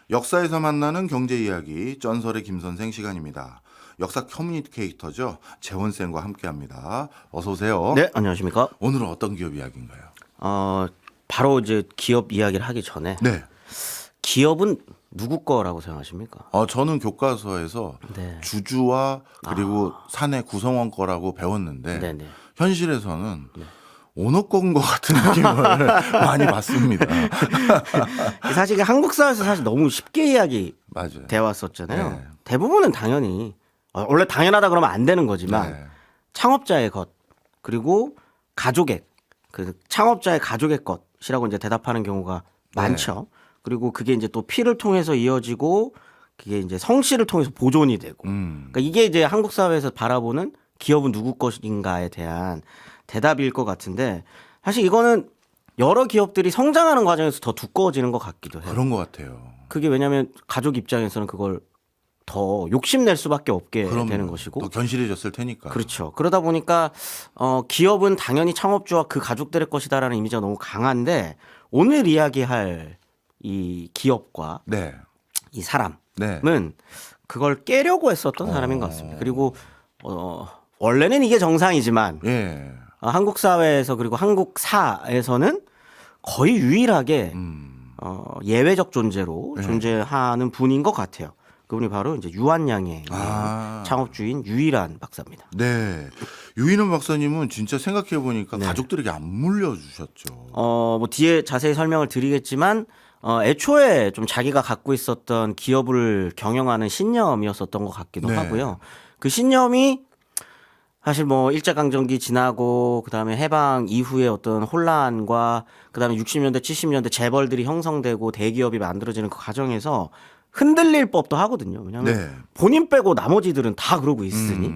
역사에서 만나는 경제 이야기 쩐설의 김선생 시간입니다. 역사 커뮤니케이터죠. 재원쌤과 함께합니다. 어서 오세요. 네, 안녕하십니까. 오늘은 어떤 기업 이야기인가요? 바로 이제 기업 이야기를 하기 전에 네. 기업은 누구 거라고 생각하십니까? 저는 교과서에서 네. 주주와 그리고 사내 구성원 거라고 배웠는데 네네. 현실에서는 오너건 것 같은 느낌을 많이 받습니다. 사실 이게 한국 사회에서 사실 너무 쉽게 이야기 맞아요. 돼 왔었잖아요. 네. 대부분은 당연히 원래 당연하다 그러면 안 되는 거지만 네. 창업자의 것 그리고 가족의 그 창업자의 가족의 것이라고 이제 대답하는 경우가 많죠. 그리고 그게 이제 또 피를 통해서 이어지고 그게 이제 성씨를 통해서 보존이 되고 그러니까 이게 이제 한국 사회에서 바라보는 기업은 누구 것인가에 대한 대답일 것 같은데 사실 이거는 여러 기업들이 성장하는 과정에서 더 두꺼워지는 것 같기도 해요. 그런 것 같아요. 그게 왜냐하면 가족 입장에서는 그걸 더 욕심낼 수밖에 없게 그럼 되는 것이고 더 견실해졌을 테니까. 그렇죠. 그러다 보니까 기업은 당연히 창업주와 그 가족들의 것이다라는 이미지가 너무 강한데 오늘 이야기할 이 기업과 네. 이 사람은 네. 그걸 깨려고 했었던 사람인 것 같습니다. 그리고 원래는 이게 정상이지만 예. 한국 사회에서 그리고 한국사에서는 거의 유일하게 예외적 존재로 존재하는 분인 것 같아요. 그분이 바로 이제 유한양의 창업주인 유일한 박사입니다. 네. 유인원 박사님은 진짜 생각해 보니까 가족들에게 안 물려주셨죠. 뭐 뒤에 자세히 설명을 드리겠지만 애초에 좀 자기가 갖고 있었던 기업을 경영하는 신념이었었던 것 같기도 하고요. 그 신념이 사실 뭐 일제강점기 지나고 그다음에 해방 이후에 어떤 혼란과 그다음에 60년대 70년대 재벌들이 형성되고 대기업이 만들어지는 그 과정에서 흔들릴 법도 하거든요. 왜냐하면 본인 빼고 나머지들은 다 그러고 있으니.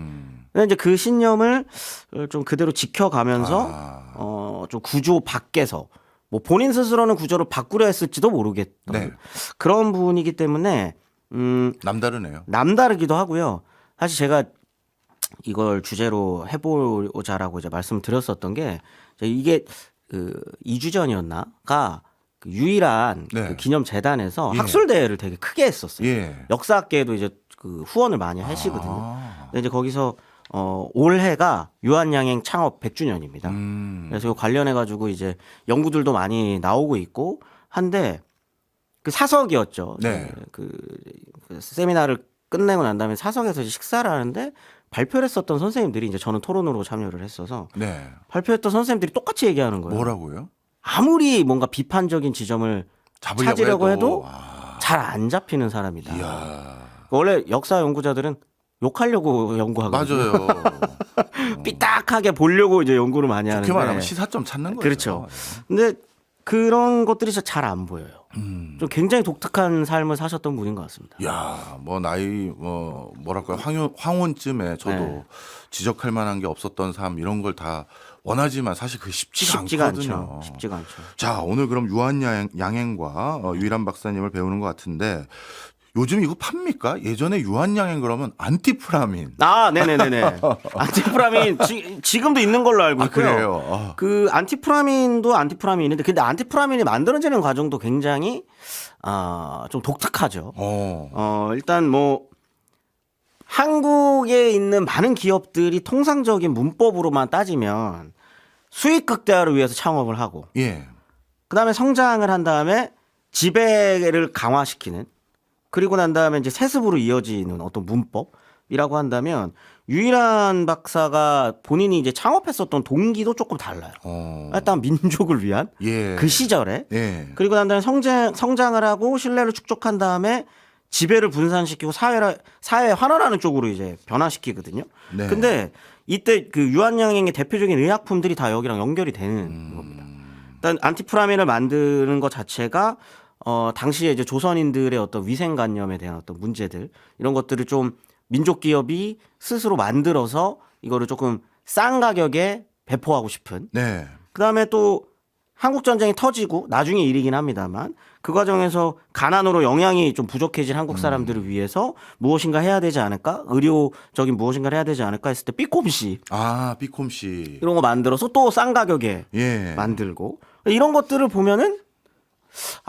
근데 이제 그 신념을 좀 그대로 지켜가면서 좀 구조 밖에서 뭐 본인 스스로는 구조를 바꾸려 했을지도 모르겠던 그런 분이기 때문에 남다르네요. 남다르기도 하고요. 사실 제가 이걸 주제로 해보자라고 이제 말씀을 드렸었던 게 이게 그 2주 전이었나가 그 유일한 그 기념 재단에서 학술 대회를 되게 크게 했었어요. 역사학계에도 이제 그 후원을 많이 하시거든요. 근데 이제 거기서 올해가 유한양행 창업 100주년입니다. 그래서 이거 관련해 가지고 이제 연구들도 많이 나오고 있고 한데 그 사석이었죠. 그 세미나를 끝내고 난 다음에 사석에서 식사를 하는데 발표를 했었던 선생님들이 이제 저는 토론으로 참여를 했어서 발표했던 선생님들이 똑같이 얘기하는 거예요. 뭐라고요? 아무리 뭔가 비판적인 지점을 찾으려고 해도 잘 안 잡히는 사람이다. 원래 역사 연구자들은 욕하려고 연구하거든요. 맞아요. 삐딱하게 보려고 이제 연구를 많이 하는데. 그렇게 말하면 시사점 찾는 거죠. 그렇죠. 근데 그런 것들이 진짜 잘 안 보여요. 좀 굉장히 독특한 삶을 사셨던 분인 것 같습니다. 야, 뭐 나이 뭐랄까요 황혼쯤에 저도 지적할 만한 게 없었던 삶 이런 걸 다 원하지만 사실 그게 쉽지가 않거든요. 쉽지가 않죠. 자, 오늘 그럼 유한양행과 유일한 박사님을 배우는 것 같은데 요즘 이거 팝니까? 예전에 유한양행 그러면 안티프라민. 네네네네. 안티프라민 지금도 있는 걸로 알고 있고요. 그래요? 그 안티프라민도 안티프라민이 있는데 근데 안티프라민이 만들어지는 과정도 굉장히 좀 독특하죠. 일단 뭐 한국에 있는 많은 기업들이 통상적인 문법으로만 따지면 수익 극대화를 위해서 창업을 하고 그다음에 성장을 한 다음에 지배를 강화시키는 그리고 난 다음에 이제 세습으로 이어지는 어떤 문법이라고 한다면 유일한 박사가 본인이 이제 창업했었던 동기도 조금 달라요. 일단 민족을 위한 그 시절에 그리고 난 다음에 성장을 하고 신뢰를 축적한 다음에 지배를 분산시키고 사회에 환원하는 쪽으로 이제 변화시키거든요. 근데 이때 그 유한양행의 대표적인 의약품들이 다 여기랑 연결이 되는 겁니다. 일단 안티프라민을 만드는 것 자체가 당시에 이제 조선인들의 어떤 위생관념에 대한 어떤 문제들 이런 것들을 좀 민족 기업이 스스로 만들어서 이거를 조금 싼 가격에 배포하고 싶은. 그다음에 또 한국 전쟁이 터지고 나중에 일이긴 합니다만 그 과정에서 가난으로 영양이 좀 부족해진 한국 사람들을 위해서 무엇인가 해야 되지 않을까? 의료적인 무엇인가를 해야 되지 않을까 했을 때 삐콤씨. 삐콤씨. 이런 거 만들어서 또 싼 가격에 만들고 이런 것들을 보면은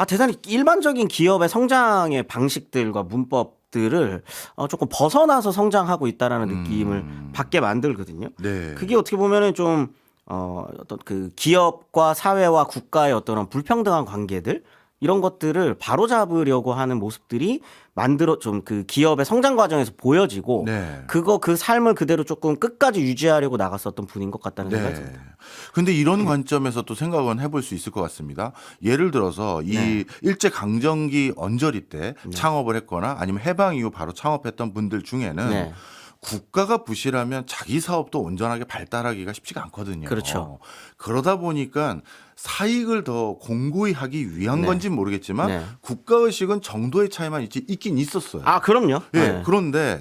대단히 일반적인 기업의 성장의 방식들과 문법들을 조금 벗어나서 성장하고 있다라는 느낌을 받게 만들거든요. 네. 그게 어떻게 보면은 좀 어떤 그 기업과 사회와 국가의 어떤 불평등한 관계들 이런 것들을 바로잡으려고 하는 모습들이 만들어 좀 그 기업의 성장 과정에서 보여지고 네. 그 삶을 그대로 조금 끝까지 유지하려고 나갔었던 분인 것 같다는 생각이 듭니다. 근데 이런 관점에서 또 생각은 해볼 수 있을 것 같습니다. 예를 들어서 이 일제 강점기 언저리 때 창업을 했거나 아니면 해방 이후 바로 창업했던 분들 중에는 국가가 부실하면 자기 사업도 온전하게 발달하기가 쉽지가 않거든요. 그렇죠. 그러다 보니까 사익을 더 공고히 하기 위한 건지는 모르겠지만 국가의식은 정도의 차이만 있긴 있었어요. 그럼요. 예. 그런데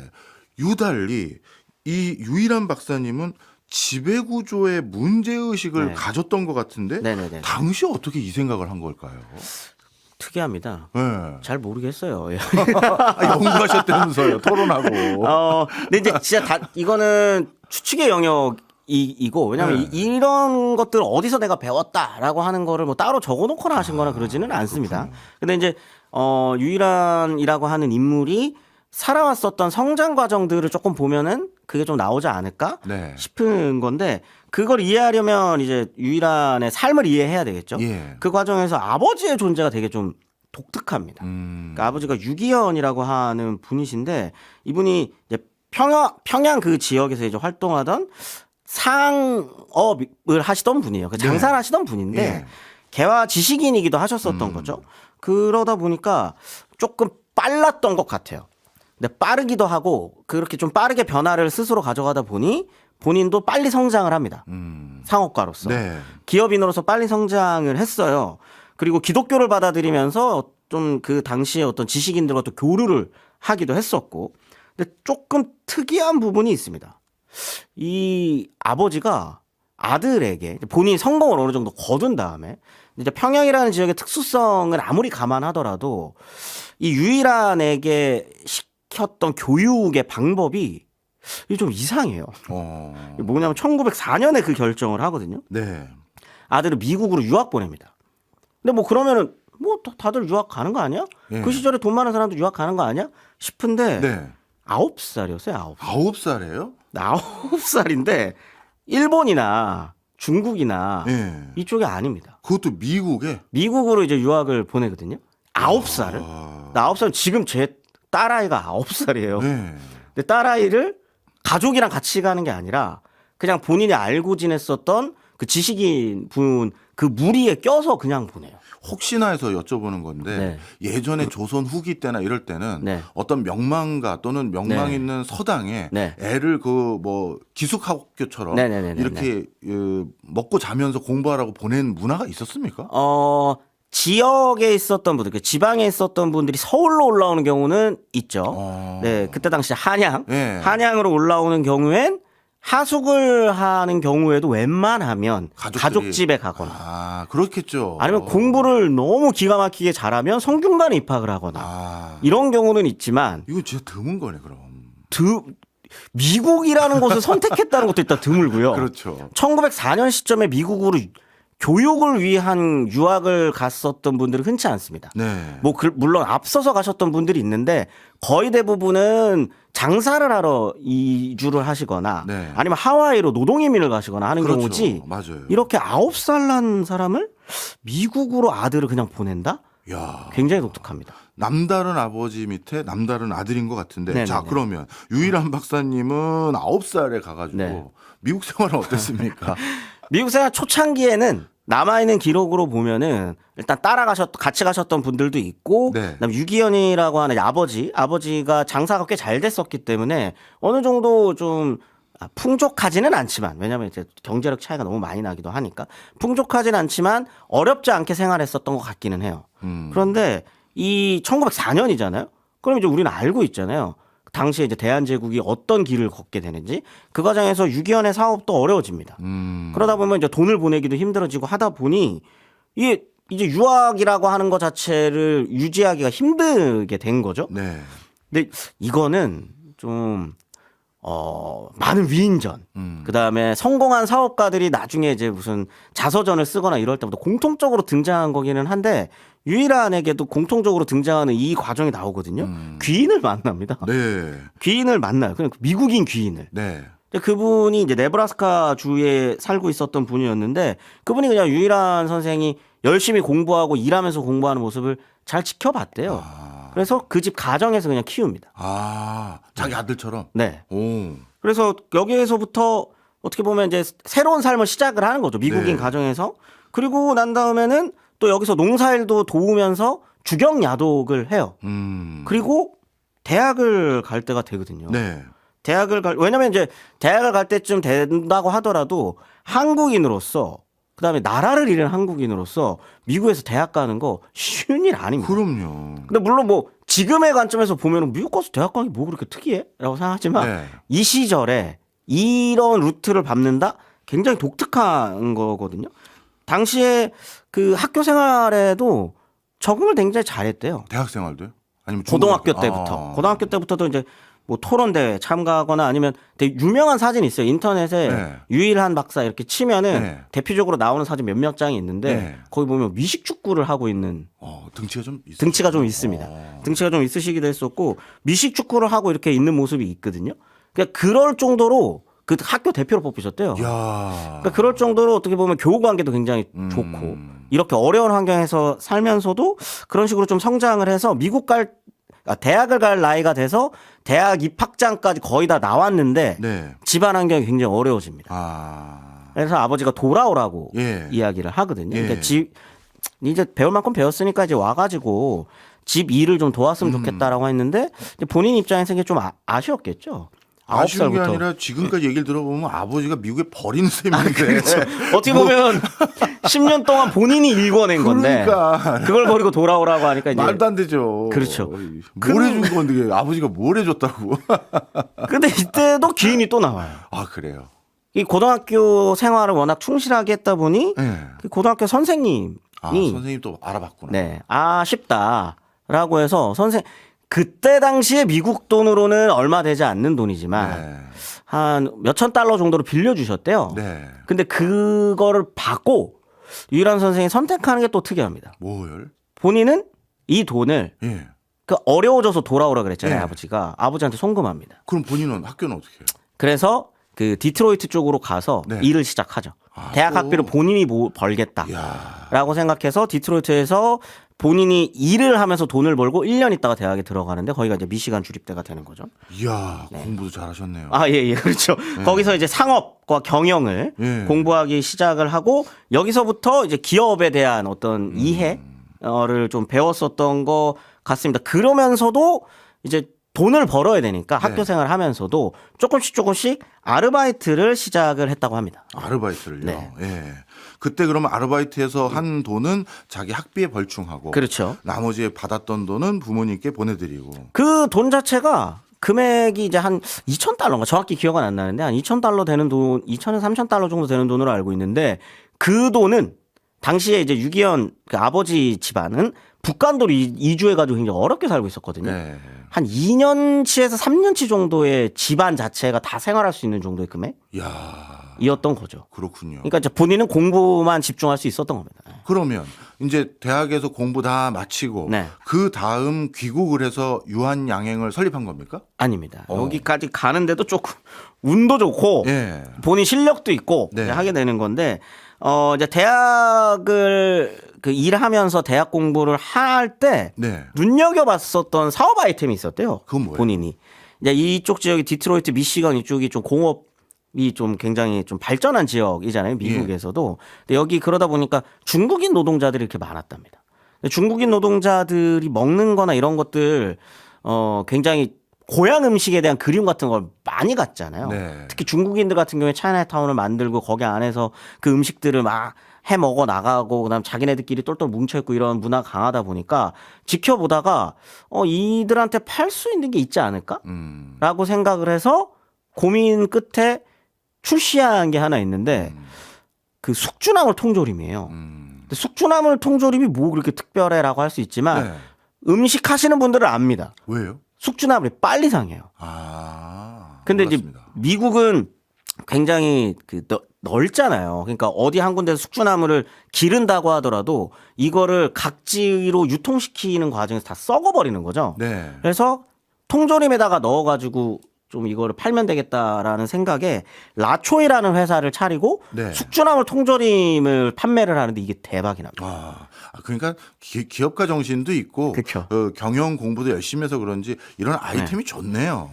유달리 이 유일한 박사님은 지배구조의 문제의식을 가졌던 것 같은데 당시 어떻게 이 생각을 한 걸까요? 특이합니다. 잘 모르겠어요. 연구하셨다면서요. 토론하고. 근데 이제 진짜 이거는 추측의 영역이고 왜냐하면 이런 것들을 어디서 내가 배웠다라고 하는 거를 뭐 따로 적어놓거나 하신 거나 그러지는 않습니다. 근데 이제 유일한이라고 하는 인물이 살아왔었던 성장 과정들을 조금 보면은 그게 좀 나오지 않을까 싶은 건데 그걸 이해하려면 이제 유일한의 삶을 이해해야 되겠죠. 그 과정에서 아버지의 존재가 되게 좀 독특합니다. 그러니까 아버지가 유기현이라고 하는 분이신데 이분이 이제 평양 그 지역에서 이제 활동하던 상업을 하시던 분이에요. 장사를 하시던 분인데 개화 지식인이기도 하셨었던 거죠. 그러다 보니까 조금 빨랐던 것 같아요. 근데 빠르기도 하고 그렇게 좀 빠르게 변화를 스스로 가져가다 보니 본인도 빨리 성장을 합니다. 상업가로서. 기업인으로서 빨리 성장을 했어요. 그리고 기독교를 받아들이면서 좀 그 당시에 어떤 지식인들과 또 교류를 하기도 했었고. 근데 조금 특이한 부분이 있습니다. 이 아버지가 아들에게 본인이 성공을 어느 정도 거둔 다음에 이제 평양이라는 지역의 특수성을 아무리 감안하더라도 이 유일한에게 시켰던 교육의 방법이 이게 좀 이상해요. 뭐냐면 1904년에 그 결정을 하거든요. 아들을 미국으로 유학 보냅니다. 근데 뭐 그러면은 뭐 다들 유학 가는 거 아니야? 그 시절에 돈 많은 사람도 유학 가는 거 아니야? 싶은데 9살이었어요. 9살이에요? 9살인데 일본이나 중국이나 이쪽이 아닙니다. 그것도 미국에? 미국으로 이제 유학을 보내거든요. 9살을? 9살 지금 제 딸아이가 9살이에요. 근데 딸아이를 가족이랑 같이 가는 게 아니라 그냥 본인이 알고 지냈었던 그 지식인 분 그 무리에 껴서 그냥 보내요. 혹시나 해서 여쭤보는 건데 예전에 조선 후기 때나 이럴 때는 어떤 명망가 또는 명망 있는 서당에 애를 그 뭐 기숙학교처럼 이렇게 먹고 자면서 공부하라고 보낸 문화가 있었습니까? 지역에 있었던 분들, 지방에 있었던 분들이 서울로 올라오는 경우는 있죠. 그때 당시 한양으로 올라오는 경우엔 하숙을 하는 경우에도 웬만하면 가족 집에 가거나 그렇겠죠. 아니면 공부를 너무 기가 막히게 잘하면 성균관에 입학을 하거나 이런 경우는 있지만 이거 진짜 드문 거네 그럼. 미국이라는 곳을 선택했다는 것도 일단 드물고요. 그렇죠. 1904년 시점에 미국으로 교육을 위한 유학을 갔었던 분들은 흔치 않습니다. 뭐 물론 앞서서 가셨던 분들이 있는데 거의 대부분은 장사를 하러 이주를 하시거나 아니면 하와이로 노동이민을 가시거나 하는 경우지. 맞아요. 이렇게 9살 난 사람을 미국으로 아들을 그냥 보낸다? 굉장히 독특합니다. 남다른 아버지 밑에 남다른 아들인 것 같은데 자 그러면 유일한 박사님은 9살에 가가지고 미국 생활은 어땠습니까? 미국 생활 초창기에는 남아있는 기록으로 보면은 일단 같이 가셨던 분들도 있고 그다음에 유기현이라고 하는 아버지가 장사가 꽤 잘 됐었기 때문에 어느 정도 좀 풍족하지는 않지만 왜냐하면 이제 경제력 차이가 너무 많이 나기도 하니까 풍족하지는 않지만 어렵지 않게 생활했었던 것 같기는 해요. 그런데 이 1904년이잖아요. 그럼 이제 우리는 알고 있잖아요. 당시에 이제 대한제국이 어떤 길을 걷게 되는지 그 과정에서 유기현의 사업도 어려워집니다. 그러다 보면 이제 돈을 보내기도 힘들어지고 하다 보니 이게 이제 유학이라고 하는 것 자체를 유지하기가 힘들게 된 거죠. 근데 이거는 좀 많은 위인전, 그 다음에 성공한 사업가들이 나중에 이제 무슨 자서전을 쓰거나 이럴 때부터 공통적으로 등장한 거기는 한데 유일한에게도 공통적으로 등장하는 이 과정이 나오거든요. 귀인을 만납니다. 네. 귀인을 만나요. 그냥 미국인 귀인을. 네. 그분이 이제 네브라스카 주에 살고 있었던 분이었는데 그분이 그냥 유일한 선생이 열심히 공부하고 일하면서 공부하는 모습을 잘 지켜봤대요. 그래서 그 집 가정에서 그냥 키웁니다. 자기 아들처럼? 네. 오. 그래서 여기에서부터 어떻게 보면 이제 새로운 삶을 시작을 하는 거죠. 미국인 네. 가정에서. 그리고 난 다음에는 또 여기서 농사일도 도우면서 주경야독을 해요. 그리고 대학을 갈 때가 되거든요. 네. 왜냐면 이제 대학을 갈 때쯤 된다고 하더라도 한국인으로서 그다음에 나라를 잃은 한국인으로서 미국에서 대학 가는 거 쉬운 일 아닙니다. 그럼요. 근데 물론 뭐 지금의 관점에서 보면 미국 가서 대학 가기 뭐 그렇게 특이해? 라고 생각하지만 네. 이 시절에 이런 루트를 밟는다? 굉장히 독특한 거거든요. 당시에 그 학교 생활에도 적응을 굉장히 잘했대요. 대학 생활도요? 아니면 고등학교 때부터. 고등학교 때부터도 이제 뭐 토론대회 참가하거나 아니면 되게 유명한 사진이 있어요. 인터넷에 네. 유일한 박사 이렇게 치면은 네. 대표적으로 나오는 사진 몇몇 장이 있는데 네. 거기 보면 미식축구를 하고 있는 등치가 좀 있어요. 등치가 좀 있습니다. 등치가 좀 있으시기도 했었고 미식축구를 하고 이렇게 있는 모습이 있거든요. 그러니까 그럴 정도로 그 학교 대표로 뽑히셨대요. 그러니까 그럴 정도로 어떻게 보면 교우 관계도 굉장히 좋고 이렇게 어려운 환경에서 살면서도 그런 식으로 좀 성장을 해서 대학을 갈 나이가 돼서 대학 입학장까지 거의 다 나왔는데 네. 집안 환경이 굉장히 어려워집니다. 그래서 아버지가 돌아오라고 예. 이야기를 하거든요. 예. 그러니까 이제 배울 만큼 배웠으니까 이제 와가지고 집 일을 좀 도왔으면 좋겠다라고 했는데 본인 입장에서 이게 좀 아쉬웠겠죠. 아쉬운 게 9살부터. 아니라 지금까지 얘기를 들어보면 아버지가 미국에 버리는 셈인데. 그렇죠. 어떻게 보면 10년 동안 본인이 읽어낸 건데 그러니까. 그걸 버리고 돌아오라고 하니까 이제 말도 안 되죠. 그렇죠. 뭘 해준 건데 아버지가 뭘 해줬다고. 근데 이때도 기인이 또 나와요. 그래요. 이 고등학교 생활을 워낙 충실하게 했다 보니 네. 그 고등학교 선생님이 선생님 또 알아봤구나. 네, 아쉽다라고 해서 그때 당시에 미국 돈으로는 얼마 되지 않는 돈이지만 네. 한 몇천 달러 정도를 빌려주셨대요. 네. 근데 그거를 받고 유일한 선생이 선택하는 게 또 특이합니다. 뭘? 본인은 이 돈을 예. 그 어려워져서 돌아오라 그랬잖아요. 네. 아버지가. 아버지한테 송금합니다. 그럼 본인은 학교는 어떻게 해요? 그래서 그 디트로이트 쪽으로 가서 네. 일을 시작하죠. 대학 또? 학비를 본인이 벌겠다라고 이야. 생각해서 디트로이트에서 본인이 일을 하면서 돈을 벌고 1년 있다가 대학에 들어가는데 거기가 이제 미시간 주립대가 되는 거죠. 이야, 공부도 잘하셨네요. 예, 그렇죠. 거기서 이제 상업과 경영을 예. 공부하기 시작을 하고 여기서부터 이제 기업에 대한 어떤 이해를 좀 배웠었던 것 같습니다. 그러면서도 이제 돈을 벌어야 되니까 학교 생활을 하면서도 조금씩 아르바이트를 시작을 했다고 합니다. 아르바이트를요. 네. 예. 그때 그러면 아르바이트에서 한 돈은 자기 학비에 벌충하고 그렇죠. 나머지 받았던 돈은 부모님께 보내드리고. 그 돈 자체가 금액이 이제 한 2,000달러인가 정확히 기억은 안 나는데 한 2,000달러 되는 돈, 2,000에서 3,000달러 정도 되는 돈으로 알고 있는데 그 돈은 당시에 이제 유기현 그 아버지 집안은 북간도로 이주해가지고 굉장히 어렵게 살고 있었거든요. 네. 한 2년치에서 3년치 정도의 집안 자체가 다 생활할 수 있는 정도의 금액이었던 거죠. 그렇군요. 그러니까 이제 본인은 공부만 집중할 수 있었던 겁니다. 그러면 이제 대학에서 공부 다 마치고 네. 그 다음 귀국을 해서 유한 양행을 설립한 겁니까? 아닙니다. 여기까지 가는데도 조금 운도 좋고 예. 본인 실력도 있고 네. 하게 되는 건데 이제 대학을 일하면서 대학 공부를 할 때 네. 눈여겨봤었던 사업 아이템이 있었대요. 그건 뭐예요? 본인이 이제 이쪽 지역이 디트로이트, 미시건 이쪽이 좀 공업이 좀 굉장히 좀 발전한 지역이잖아요. 미국에서도. 근데 여기 그러다 보니까 중국인 노동자들이 이렇게 많았답니다. 근데 중국인 노동자들이 먹는-거나 이런 것들 굉장히 고향 음식에 대한 그리움 같은 걸 많이 갖잖아요. 네. 특히 중국인들 같은 경우에 차이나타운을 만들고 거기 안에서 그 음식들을 막 해 먹어 나가고 그다음 자기네들끼리 똘똘 뭉쳐 있고 이런 문화가 강하다 보니까 지켜보다가 이들한테 팔 수 있는 게 있지 않을까라고 생각을 해서 고민 끝에 출시한 게 하나 있는데 그 숙주나물 통조림이에요. 근데 숙주나물 통조림이 뭐 그렇게 특별해라고 할 수 있지만 네. 음식 하시는 분들은 압니다. 왜요? 숙주나물이 빨리 상해요. 근데 몰랐습니다. 이제 미국은 굉장히 넓잖아요. 그러니까 어디 한 군데서 숙주나물을 기른다고 하더라도 이거를 각지로 유통시키는 과정에서 다 썩어버리는 거죠. 네. 그래서 통조림에다가 넣어가지고 좀 이거를 팔면 되겠다라는 생각에 라초이라는 회사를 차리고 네. 숙주나물 통조림을 판매를 하는데 이게 대박이 납니다. 그러니까 기업가 정신도 있고 그쵸. 경영 공부도 열심히 해서 그런지 이런 아이템이 좋네요.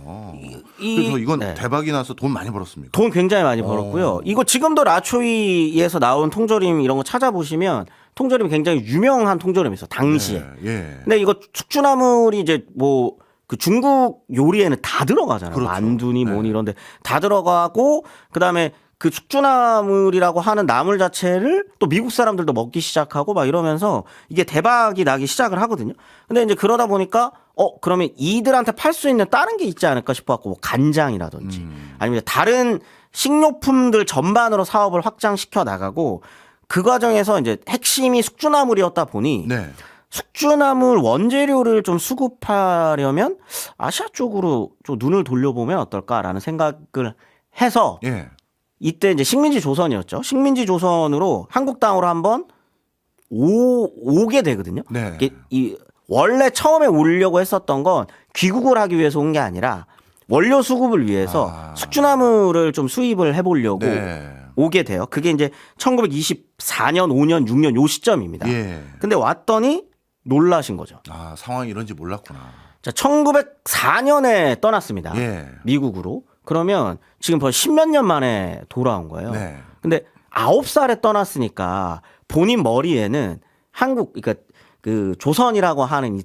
그래서 이건 네. 대박이 나서 돈 많이 벌었습니다. 돈 굉장히 많이 벌었고요. 이거 지금도 라초이에서 나온 통조림 이런 거 찾아보시면 통조림이 굉장히 유명한 통조림이 있어 당시에. 예. 근데 이거 숙주나물이 이제 뭐 그 중국 요리에는 다 들어가잖아요. 그렇죠. 만두니 뭐니 이런데 다 들어가고 그다음에 그 숙주나물이라고 하는 나물 자체를 또 미국 사람들도 먹기 시작하고 막 이러면서 이게 대박이 나기 시작을 하거든요. 근데 이제 그러다 보니까 그러면 이들한테 팔 수 있는 다른 게 있지 않을까 싶어 갖고 뭐 간장이라든지 아니면 다른 식료품들 전반으로 사업을 확장시켜 나가고 그 과정에서 이제 핵심이 숙주나물이었다 보니 네. 숙주나물 원재료를 좀 수급하려면 아시아 쪽으로 좀 눈을 돌려보면 어떨까라는 생각을 해서 예. 이때 이제 식민지 조선이었죠. 식민지 조선으로 한국 땅으로 한번 오게 되거든요. 네. 이게 원래 처음에 오려고 했었던 건 귀국을 하기 위해서 온 게 아니라 원료 수급을 위해서 숙주나물을 좀 수입을 해보려고 오게 돼요. 그게 이제 1924년, 5년, 6년 요 시점입니다. 예. 근데 왔더니 놀라신 거죠. 상황이 이런지 몰랐구나. 자, 1904년에 떠났습니다. 예. 미국으로. 그러면 지금 벌써 10몇 년 만에 돌아온 거예요. 네. 근데 9살에 떠났으니까 본인 머리에는 한국, 그러니까 그 조선이라고 하는 이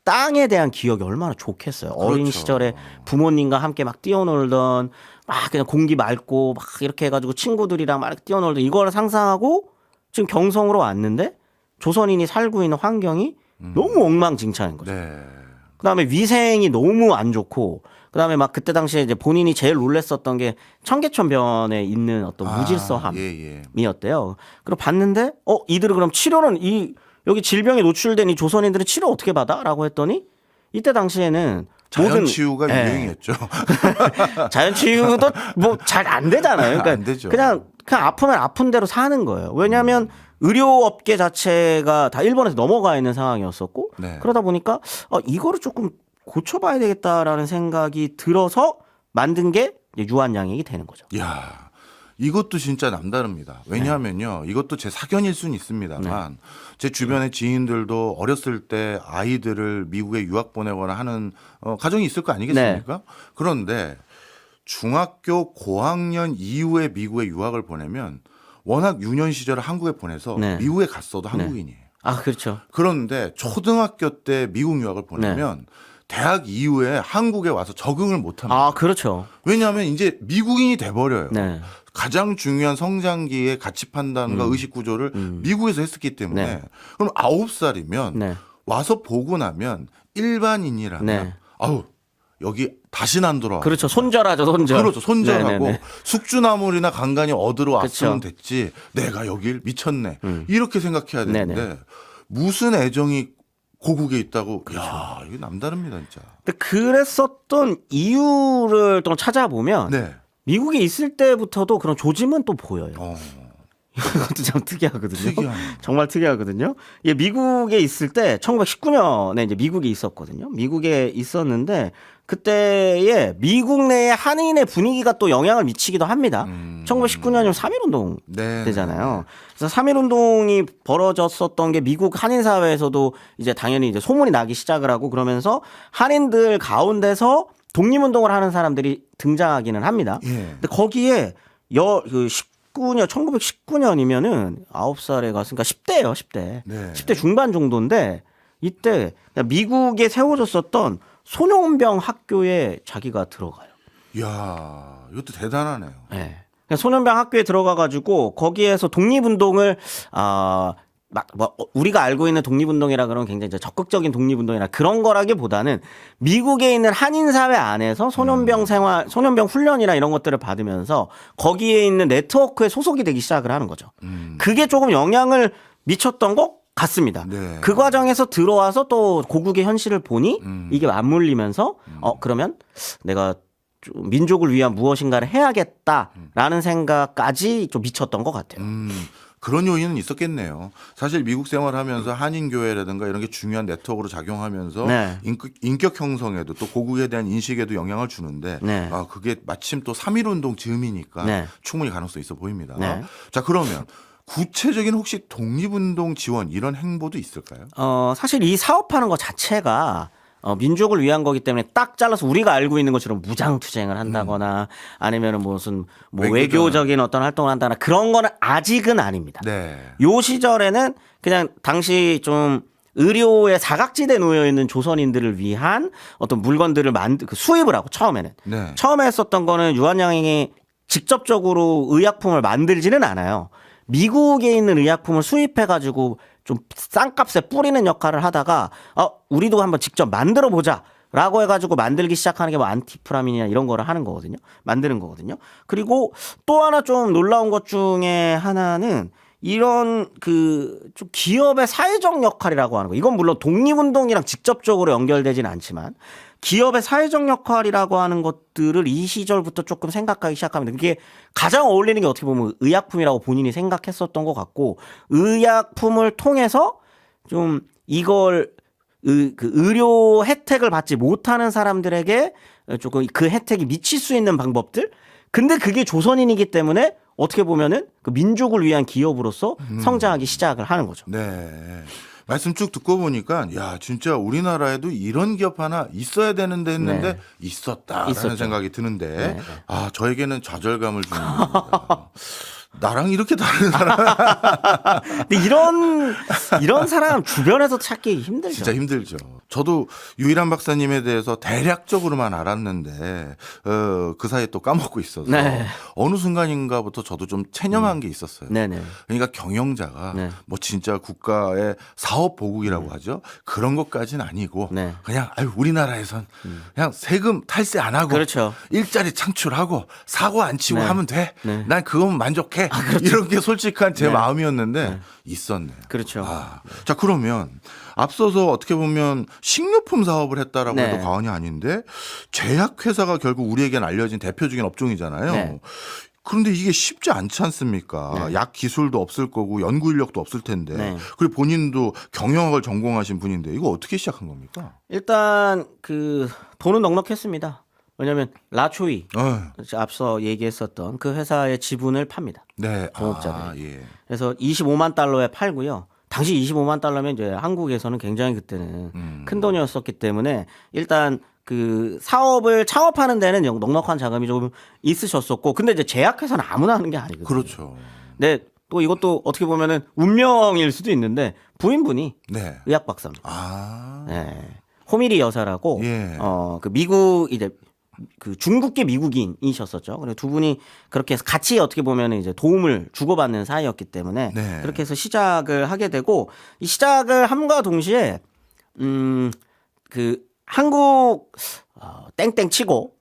땅에 대한 기억이 얼마나 좋겠어요. 그렇죠. 어린 시절에 부모님과 함께 막 뛰어놀던 막 그냥 공기 맑고 막 이렇게 해가지고 친구들이랑 막 뛰어놀던 이걸 상상하고 지금 경성으로 왔는데 조선인이 살고 있는 환경이 너무 엉망진창인 거죠. 네. 그다음에 위생이 너무 안 좋고 그다음에 막 그때 당시에 이제 본인이 제일 놀랬었던 게 청계천변에 있는 어떤 무질서함이었대요. 그리고 봤는데 이들은 그럼 치료는 여기 질병에 노출된 이 조선인들은 치료 어떻게 받아?라고 했더니 이때 당시에는 자연치유가 유행이었죠. 자연치유도 뭐 잘 안 되잖아요. 그러니까 안 되죠. 그냥 아프면 아픈 대로 사는 거예요. 왜냐하면 의료업계 자체가 다 일본에서 넘어가 있는 상황이었었고 네. 그러다 보니까 이거를 조금 고쳐봐야 되겠다라는 생각이 들어서 만든 게 유한양액이 되는 거죠. 이야, 이것도 진짜 남다릅니다. 왜냐하면요, 이것도 제 사견일 수는 있습니다만 제 주변의 지인들도 어렸을 때 아이들을 미국에 유학 보내거나 하는 가정이 있을 거 아니겠습니까? 그런데 중학교 고학년 이후에 미국에 유학을 보내면 워낙 유년 시절을 한국에 보내서 미국에 갔어도 한국인이에요. 그렇죠. 그런데 초등학교 때 미국 유학을 보내면 대학 이후에 한국에 와서 적응을 못 합니다. 그렇죠. 왜냐하면 이제 미국인이 돼버려요. 네. 가장 중요한 성장기의 가치 판단과 의식 구조를 미국에서 했었기 때문에 그럼 9살이면 와서 보고 나면 일반인이라면 여기 다시는 안 돌아와. 그렇죠. 손절하죠, 손절. 그렇죠. 손절하고 숙주나물이나 간간히 얻으러 왔으면 그렇죠. 됐지. 내가 여길 미쳤네. 이렇게 생각해야 되는데 무슨 애정이 고국에 있다고. 야, 이게 남다릅니다, 진짜. 근데 그랬었던 이유를 또 찾아보면 미국에 있을 때부터도 그런 조짐은 또 보여요. 이것도 참 특이하거든요. 정말 특이하거든요. 예, 미국에 있을 때 1919년에 이제 미국에 있었거든요. 미국에 있었는데 그때에 미국 내의 한인의 분위기가 또 영향을 미치기도 합니다. 1919년이면 3.1운동 되잖아요. 그래서 3.1운동이 벌어졌었던 게 미국 한인 사회에서도 이제 당연히 이제 소문이 나기 시작을 하고 그러면서 한인들 가운데서 독립운동을 하는 사람들이 등장하기는 합니다. 근데 거기에 1919년이면은 9살에 갔으니까 10대예요, 10대. 10대 중반 정도인데 이때 미국에 세워졌었던 소년병 학교에 자기가 들어가요. 이야, 이것도 대단하네요. 네. 소년병 학교에 들어가가지고 거기에서 독립운동을 우리가 알고 있는 독립운동이라 그러면 굉장히 이제 적극적인 독립운동이나 그런 거라기보다는 미국에 있는 한인 사회 안에서 소년병 생활, 소년병 훈련이나 이런 것들을 받으면서 거기에 있는 네트워크에 소속이 되기 시작을 하는 거죠. 그게 조금 영향을 미쳤던 것 같습니다. 그 과정에서 들어와서 또 고국의 현실을 보니 이게 맞물리면서 그러면 내가 좀 민족을 위한 무엇인가를 해야겠다라는 생각까지 좀 미쳤던 것 같아요. 그런 요인은 있었겠네요. 사실 미국 생활하면서 한인교회라든가 이런 게 중요한 네트워크로 작용하면서 네. 인격 형성에도 또 고국에 대한 인식에도 영향을 주는데 네. 그게 마침 또 3.1운동 즈음이니까 네. 충분히 가능성이 있어 보입니다. 네. 자, 그러면 구체적인 혹시 독립운동 지원 이런 행보도 있을까요? 사실 이 사업하는 것 자체가 민족을 위한 거기 때문에 딱 잘라서 우리가 알고 있는 것처럼 무장투쟁을 한다거나 아니면은 무슨 뭐 외교적인 어떤 활동을 한다거나 그런 거는 아직은 아닙니다. 네. 요 시절에는 그냥 당시 좀 의료에 사각지대에 놓여 있는 조선인들을 위한 어떤 물건들을 그 수입을 하고 처음에는 네. 처음에 했었던 거는 유한양행이 직접적으로 의약품을 만들지는 않아요. 미국에 있는 의약품을 수입해 가지고 좀 싼 값에 뿌리는 역할을 하다가 우리도 한번 직접 만들어 보자라고 해가지고 만들기 시작하는 게 뭐 안티프라민이나 이런 거를 하는 거거든요. 만드는 거거든요. 그리고 또 하나 좀 놀라운 것 중에 하나는 이런 그 좀 기업의 사회적 역할이라고 하는 거. 이건 물론 독립운동이랑 직접적으로 연결되진 않지만 기업의 사회적 역할이라고 하는 것들을 이 시절부터 조금 생각하기 시작합니다. 그게 가장 어울리는 게 어떻게 보면 의약품이라고 본인이 생각했었던 것 같고 의약품을 통해서 좀 이걸 그 의료 혜택을 받지 못하는 사람들에게 조금 그 혜택이 미칠 수 있는 방법들. 근데 그게 조선인이기 때문에 어떻게 보면은 그 민족을 위한 기업으로서 성장하기 시작을 하는 거죠. 네. 말씀 쭉 듣고 보니까 야 진짜 우리나라에도 이런 기업 하나 있어야 되는데 했는데 네. 있었다라는 있었죠. 생각이 드는데 네. 저에게는 좌절감을 주는 겁니다. 나랑 이렇게 다른 사람 근데 이런 사람 주변에서 찾기 힘들죠. 진짜 힘들죠. 저도 유일한 박사님에 대해서 대략적으로만 알았는데 그 사이에 또 까먹고 있어서 네. 어느 순간인가부터 저도 좀 체념한 게 있었어요. 네네. 그러니까 경영자가 네. 뭐 진짜 국가의 사업 보국이라고 하죠. 그런 것까지는 아니고 네. 그냥 우리나라에선 그냥 세금 탈세 안 하고 그렇죠. 일자리 창출하고 사고 안 치고 네. 하면 돼. 네. 난 그거면 만족해. 이런 게 솔직한 제 네. 마음이었는데 있었네요. 그렇죠. 자, 그러면 앞서서 어떻게 보면 식료품 사업을 했다라고 네. 해도 과언이 아닌데 제약회사가 결국 우리에겐 알려진 대표적인 업종이잖아요. 네. 그런데 이게 쉽지 않지 않습니까? 네. 약 기술도 없을 거고 연구 인력도 없을 텐데. 네. 그리고 본인도 경영학을 전공하신 분인데 이거 어떻게 시작한 겁니까? 일단 그 돈은 넉넉했습니다. 왜냐하면 라초이 어. 앞서 얘기했었던 그 회사의 지분을 팝니다. 네. 동업자들이. 예. 그래서 25만 달러에 팔고요. 당시 25만 달러면 이제 한국에서는 굉장히 그때는 큰 돈이었었기 때문에 일단 그 사업을 창업하는 데는 넉넉한 자금이 조금 있으셨었고, 근데 이제 제약회사는 아무나 하는 게 아니거든요. 그렇죠. 근데 또 이것도 어떻게 보면은 운명일 수도 있는데 부인분이 네. 의학 박사입니다. 네. 호미리 여사라고 예. 그 미국 이제 그 중국계 미국인이셨었죠. 그리고 두 분이 그렇게 해서 같이 어떻게 보면 이제 도움을 주고받는 사이였기 때문에 네. 그렇게 해서 시작을 하게 되고 이 시작을 함과 동시에 그 한국 땡땡 치고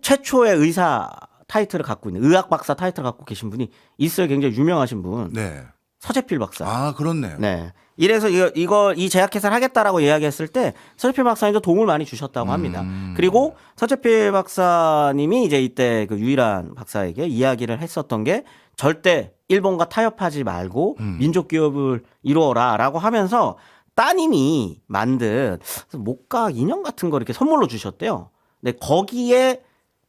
최초의 의사 타이틀을 갖고 있는 의학 박사 타이틀을 갖고 계신 분이 있어요. 굉장히 유명하신 분. 네. 서재필 박사. 그렇네요. 네. 이래서 이 제약회사를 하겠다라고 이야기했을 때 서재필 박사님도 도움을 많이 주셨다고 합니다. 그리고 서재필 박사님이 이제 이때 그 유일한 박사에게 이야기를 했었던 게 절대 일본과 타협하지 말고 민족 기업을 이루어라라고 하면서 따님이 만든 목각 인형 같은 거 이렇게 선물로 주셨대요. 근데 거기에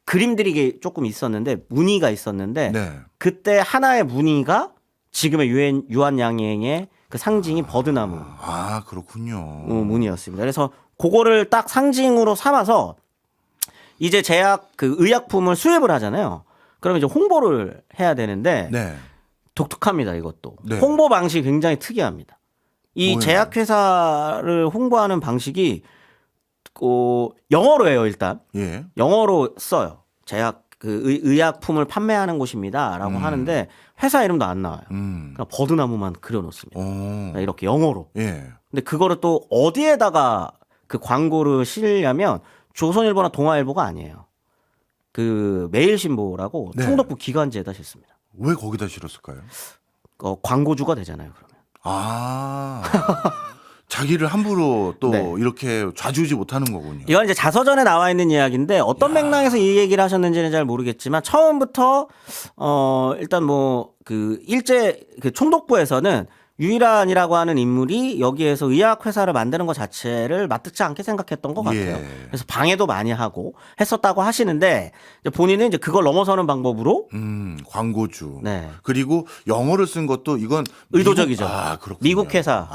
그림들이 조금 있었는데 무늬가 있었는데 네. 그때 하나의 무늬가 지금의 유한양행의 그 상징이 버드나무 그렇군요. 무늬였습니다. 그래서 그거를 딱 상징으로 삼아서 이제 그 의약품을 수입을 하잖아요. 그러면 이제 홍보를 해야 되는데 네. 독특합니다. 이것도 네. 홍보 방식이 굉장히 특이합니다. 이 뭐예요? 제약회사를 홍보하는 방식이 영어로 해요. 일단 예. 영어로 써요. 제약 의약품을 판매하는 곳입니다라고 하는데 회사 이름도 안 나와요. 그냥 버드나무만 그려놓습니다. 이렇게 영어로. 예. 근데 그거를 또 어디에다가 그 광고를 실냐면 조선일보나 동아일보가 아니에요. 그 매일신보라고 네. 충북부 기관지에다 싣습니다. 왜 거기다 실었을까요? 광고주가 되잖아요. 그러면. 자기를 함부로 또 네. 이렇게 좌지우지 못하는 거군요. 이건 이제 자서전에 나와 있는 이야기인데 어떤 맥락에서 이 얘기를 하셨는지는 잘 모르겠지만 처음부터 일단 뭐 그 일제 그 총독부에서는 유일한이라고 하는 인물이 여기에서 의학 회사를 만드는 것 자체를 마뜩지 않게 생각했던 것 같아요. 예. 그래서 방해도 많이 하고 했었다고 하시는데 이제 본인은 이제 그걸 넘어서는 방법으로 광고주. 네. 그리고 영어를 쓴 것도 이건 의도적이죠. 그렇군요. 미국 회사.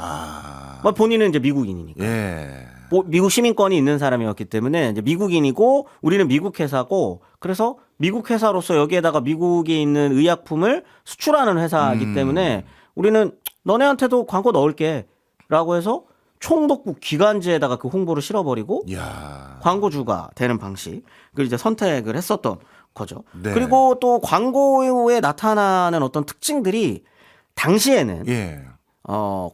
뭐 본인은 이제 미국인이니까. 예. 뭐 미국 시민권이 있는 사람이었기 때문에 이제 미국인이고 우리는 미국 회사고 그래서 미국 회사로서 여기에다가 미국에 있는 의약품을 수출하는 회사이기 때문에 우리는 너네한테도 광고 넣을게라고 해서 총독부 기관지에다가 그 홍보를 실어버리고 야. 광고주가 되는 방식을 이제 선택을 했었던 거죠. 네. 그리고 또 광고에 나타나는 어떤 특징들이 당시에는 예.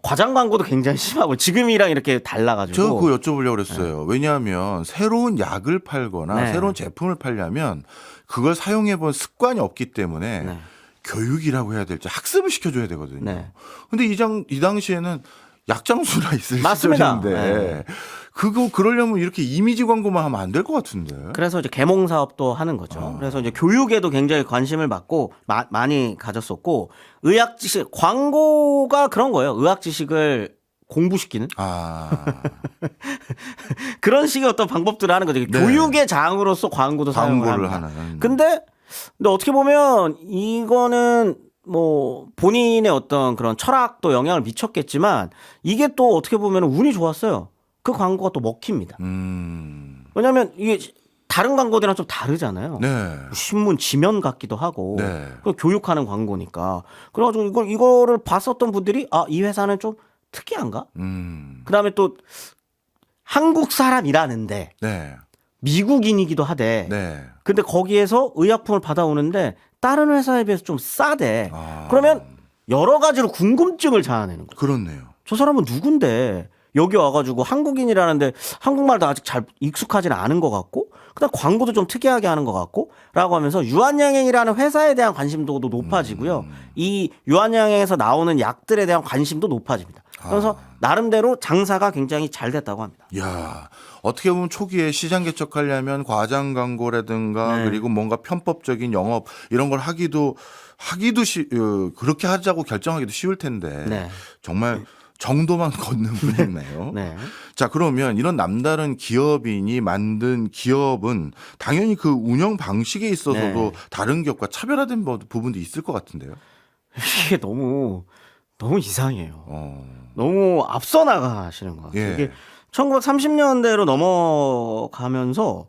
과장 광고도 굉장히 심하고 지금이랑 이렇게 달라가지고 저 그거 여쭤보려고 그랬어요. 왜냐하면 새로운 약을 팔거나 네. 새로운 제품을 팔려면 그걸 사용해 본 습관이 없기 때문에 네. 교육이라고 해야 될지 학습을 시켜줘야 되거든요. 네. 근데 이 당시에는 약장수라 있을 맞습니다. 시절인데 그거 그러려면 이렇게 이미지 광고만 하면 안 될 것 같은데. 그래서 이제 계몽 사업도 하는 거죠. 그래서 이제 교육에도 굉장히 관심을 받고 많이 가졌었고 의학 지식 광고가 그런 거예요. 의학 지식을 공부시키는 그런 식의 어떤 방법들을 하는 거죠. 네. 교육의 장으로서 광고도 사용을 광고를 합니다. 하는. 근데 어떻게 보면 이거는 뭐 본인의 어떤 그런 철학도 영향을 미쳤겠지만 이게 또 어떻게 보면 운이 좋았어요. 그 광고가 또 먹힙니다. 왜냐하면 이게 다른 광고들이랑 좀 다르잖아요. 네. 신문 지면 같기도 하고 네. 교육하는 광고니까 그래가지고 이거를 봤었던 분들이 이 회사는 좀 특이한가? 그다음에 또 한국 사람이라는데 네. 미국인이기도 하대. 네. 근데 거기에서 의약품을 받아오는데 다른 회사에 비해서 좀 싸대. 그러면 여러 가지로 궁금증을 자아내는 거죠. 그렇네요. 저 사람은 누군데 여기 와가지고 한국인이라는데 한국말도 아직 잘 익숙하지는 않은 것 같고 그다음 광고도 좀 특이하게 하는 것 같고 라고 하면서 유한양행이라는 회사에 대한 관심도도 높아지고요. 이 유한양행에서 나오는 약들에 대한 관심도 높아집니다. 그래서 나름대로 장사가 굉장히 잘 됐다고 합니다. 야, 어떻게 보면 초기에 시장 개척하려면 과장 광고라든가 네. 그리고 뭔가 편법적인 영업 이런 걸 하기도 그렇게 하자고 결정하기도 쉬울 텐데 네. 정말 정도만 걷는 분이네요. 네. 자, 그러면 이런 남다른 기업인이 만든 기업은 당연히 그 운영 방식에 있어서도 네. 다른 기업과 차별화된 부분도 있을 것 같은데요. 이게 너무 이상해요. 어. 너무 앞서 나가시는 것 같아요. 예. 이게 1930년대로 넘어가면서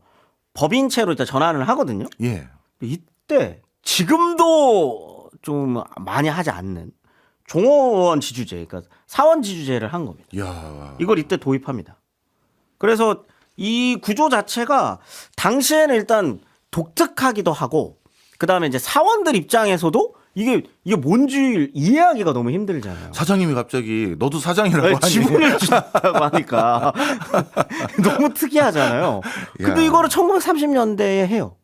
법인체로 일단 전환을 하거든요. 예. 이때 지금도 좀 많이 하지 않는 종업원 지주제, 그러니까 사원 지주제를 한 겁니다. 야. 이걸 이때 도입합니다. 그래서 이 구조 자체가 당시에는 일단 독특하기도 하고, 그 다음에 이제 사원들 입장에서도 이게 뭔지 이해하기가 너무 힘들잖아요. 사장님이 갑자기 너도 사장이라고 하니 지분을 준다고 하니까 너무 특이하잖아요. 근데 야. 이거를 1930년대에 해요.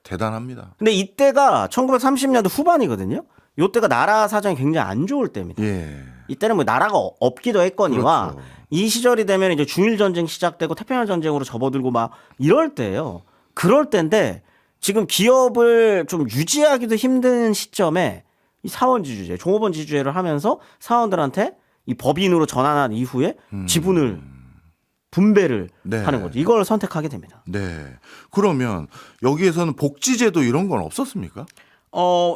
대단합니다. 근데 이때가 1930년대 후반이거든요. 이때가 나라 사정이 굉장히 안 좋을 때입니다. 예. 이때는 뭐 나라가 없기도 했거니와 그렇죠. 이 시절이 되면 이제 중일 전쟁 시작되고 태평양 전쟁으로 접어들고 막 이럴 때예요. 그럴 때인데 지금 기업을 좀 유지하기도 힘든 시점에 이 사원 지주제, 종업원 지주제를 하면서 사원들한테 이 법인으로 전환한 이후에 지분을 분배를 네. 하는 거죠. 이걸 선택하게 됩니다. 네. 그러면 여기에서는 복지제도 이런 건 없었습니까?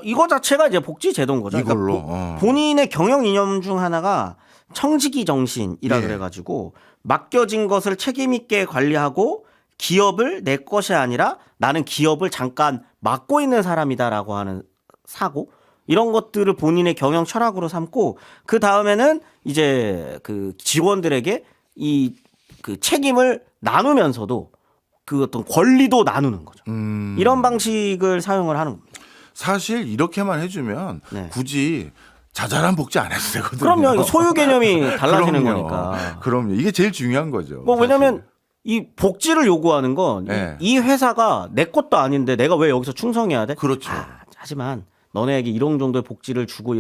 이거 자체가 이제 복지 제도인 거죠. 이걸로. 본인의 경영 이념 중 하나가 청지기 정신이라 예. 그래가지고 맡겨진 것을 책임 있게 관리하고 기업을 내 것이 아니라 나는 기업을 잠깐 맡고 있는 사람이다라고 하는 사고 이런 것들을 본인의 경영 철학으로 삼고 그 다음에는 이제 그 직원들에게 이 그 책임을 나누면서도 그 어떤 권리도 나누는 거죠. 이런 방식을 사용을 하는 겁니다. 사실 이렇게만 해주면 네. 굳이 자잘한 복지 안 해도 되거든요. 그럼요. 이거 소유 개념이 달라지는 그럼요. 거니까. 그럼요. 이게 제일 중요한 거죠. 뭐 왜냐면 사실. 이 복지를 요구하는 건 네. 이 회사가 내 것도 아닌데 내가 왜 여기서 충성해야 돼? 그렇죠. 하지만 너네에게 이런 정도의 복지를 주고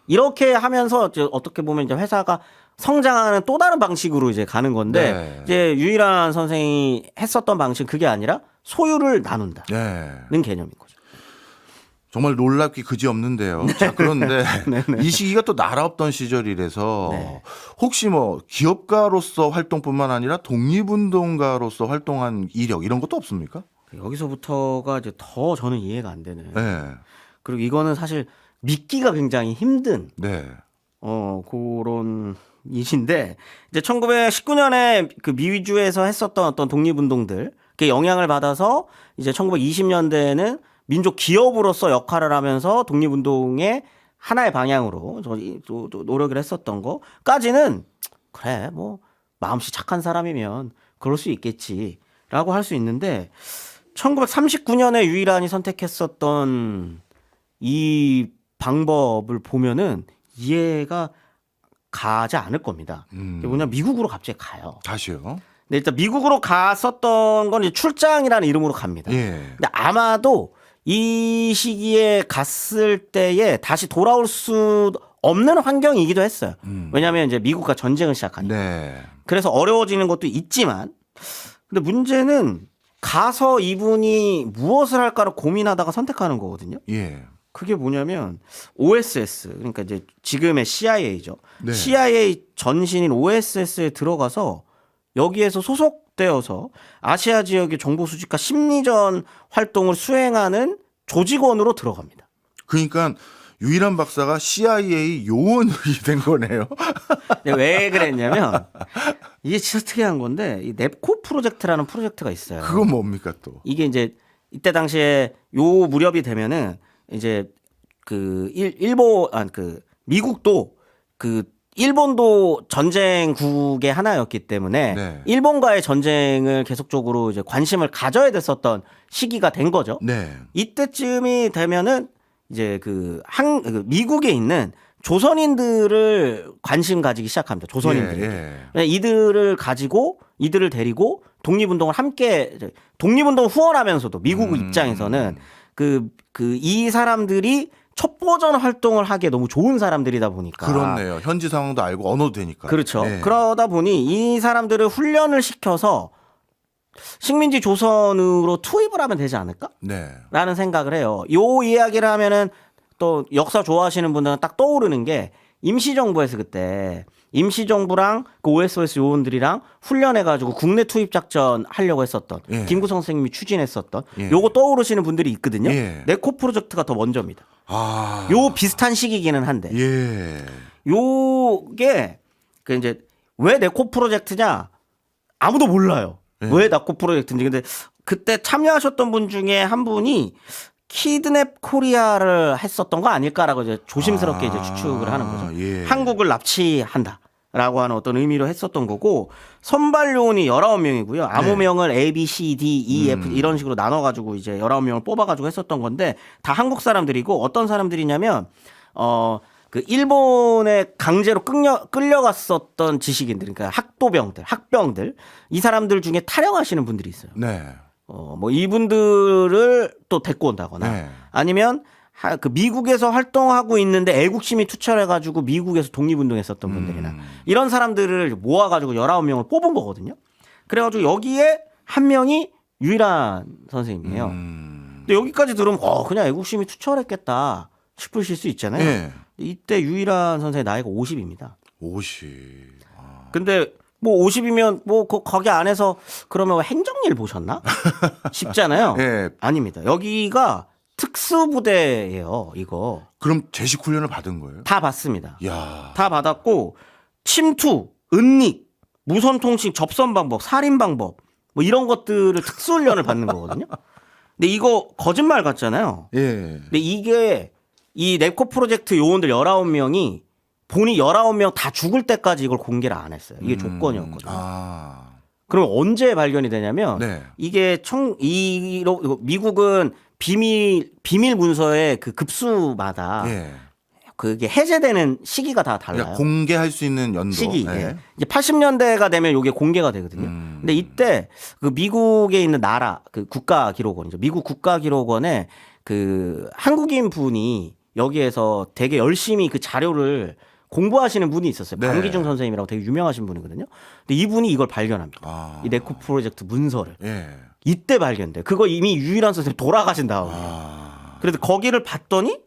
이렇게 하면서 이제 어떻게 보면 이제 회사가 성장하는 또 다른 방식으로 이제 가는 건데 네. 이제 유일한 선생이 했었던 방식 그게 아니라 소유를 나눈다는 네. 개념인 거죠. 정말 놀랍기 그지없는데요. 자, 그런데 이 시기가 또 나라 없던 시절이라서 네. 혹시 뭐 기업가로서 활동뿐만 아니라 독립운동가로서 활동한 이력 이런 것도 없습니까? 여기서부터가 이제 더 저는 이해가 안 되는. 네. 그리고 이거는 사실 믿기가 굉장히 힘든 네. 그런 일인데 이제 1919년에 그 미주에서 했었던 어떤 독립운동들 그 영향을 받아서 이제 1920년대에는 민족 기업으로서 역할을 하면서 독립운동의 하나의 방향으로 또 노력을 했었던 거까지는 그래 뭐 마음씨 착한 사람이면 그럴 수 있겠지라고 할 수 있는데 1939년에 유일한이 선택했었던 이 방법을 보면은 이해가 가지 않을 겁니다. 이게 뭐냐 미국으로 갑자기 가요. 다시요. 근데 일단 미국으로 갔었던 건 이제 출장이라는 이름으로 갑니다. 예. 근데 아마도 이 시기에 갔을 때에 다시 돌아올 수 없는 환경이기도 했어요. 왜냐하면 이제 미국과 전쟁을 시작하니까. 네. 그래서 어려워지는 것도 있지만, 근데 문제는 가서 이분이 무엇을 할까를 고민하다가 선택하는 거거든요. 예. 그게 뭐냐면 OSS 그러니까 이제 지금의 CIA죠. 네. CIA 전신인 OSS에 들어가서 여기에서 소속되어서 아시아 지역의 정보 수집과 심리전 활동을 수행하는 조직원으로 들어갑니다. 그러니까 유일한 박사가 CIA 요원이 된 거네요. 왜 그랬냐면 이게 진짜 특이한 건데 이 넵코 프로젝트라는 프로젝트가 있어요. 그건 뭡니까 또? 이게 이제 이때 당시에 요 무렵이 되면은 이제 그 미국도 그 일본도 전쟁국의 하나였기 때문에 네. 일본과의 전쟁을 계속적으로 이제 관심을 가져야 됐었던 시기가 된 거죠. 네. 이때쯤이 되면은 이제 미국에 있는 조선인들을 관심 가지기 시작합니다. 조선인들이. 예. 이들을 데리고 독립운동을 함께 독립운동을 후원하면서도 미국 입장에서는 이 사람들이 첩보전 활동을 하기에 너무 좋은 사람들이다 보니까. 그렇네요. 현지 상황도 알고 언어도 되니까. 그렇죠. 네. 그러다 보니 이 사람들을 훈련을 시켜서 식민지 조선으로 투입을 하면 되지 않을까? 네. 라는 생각을 해요. 요 이야기를 하면은 또 역사 좋아하시는 분들은 딱 떠오르는 게 임시정부에서 그때 임시정부랑 그 OSS 요원들이랑 훈련해가지고 국내 투입 작전 하려고 했었던 예. 김구 선생님이 추진했었던 예. 요거 떠오르시는 분들이 있거든요. 예. 네코 프로젝트가 더 먼저입니다. 아. 요 비슷한 시기기는 한데 예. 요게 그 이제 왜 네코 프로젝트냐 아무도 몰라요. 예. 왜 네코 프로젝트인지. 근데 그때 참여하셨던 분 중에 한 분이 키드냅 코리아를 했었던 거 아닐까라고 이제 조심스럽게 이제 추측을 하는 거죠. 예. 한국을 납치한다라고 하는 어떤 의미로 했었던 거고 선발 요원이 19명이고요. 암호명을 A, B, C, D, E, F 이런 식으로 나눠가지고 이제 19명을 뽑아가지고 했었던 건데 다 한국 사람들이고 어떤 사람들이냐면 그 일본에 강제로 끌려갔었던 지식인들, 그러니까 학병들, 이 사람들 중에 탈영하시는 분들이 있어요. 네. 뭐 이분들을 또 데리고 온다거나 네. 아니면 그 미국에서 활동하고 있는데 애국심이 투철해가지고 미국에서 독립운동했었던 분들이나 이런 사람들을 모아가지고 19명을 뽑은 거거든요. 그래가지고 여기에 한 명이 유일한 선생님이에요. 근데 여기까지 들으면 그냥 애국심이 투철했겠다 싶으실 수 있잖아요. 네. 이때 유일한 선생의 나이가 50입니다. 50. 근데 뭐 50이면 뭐 거기 안에서 그러면 행정일 보셨나? 싶잖아요. 예. 아닙니다. 여기가 특수부대예요. 이거 그럼 제식 훈련을 받은 거예요? 다 받습니다. 야. 다 받았고 침투, 은닉, 무선 통신, 접선 방법, 살인 방법 뭐 이런 것들을 특수 훈련을 받는 거거든요. 근데 이거 거짓말 같잖아요. 예. 근데 이게 이 넵코 프로젝트 요원들 19명이 본이 19명 다 죽을 때까지 이걸 공개를 안 했어요. 이게 조건이었거든요. 아. 그럼 언제 발견이 되냐면 네. 이게 미국은 비밀 문서의 그 급수마다 예. 그게 해제되는 시기가 다 달라요. 그러니까 공개할 수 있는 연도. 시기. 예. 예. 이제 80년대가 되면 이게 공개가 되거든요. 근데 이때 그 미국에 있는 그 국가기록원이죠. 미국 국가기록원에 그 한국인 분이 여기에서 되게 열심히 그 자료를 공부하시는 분이 있었어요. 네. 방기중 선생님이라고 되게 유명하신 분이거든요. 근데 이분이 이걸 발견합니다. 이 네코 프로젝트 문서를. 이때 발견돼. 그거 이미 유일한 선생님 돌아가신 다음에. 그래서 거기를 봤더니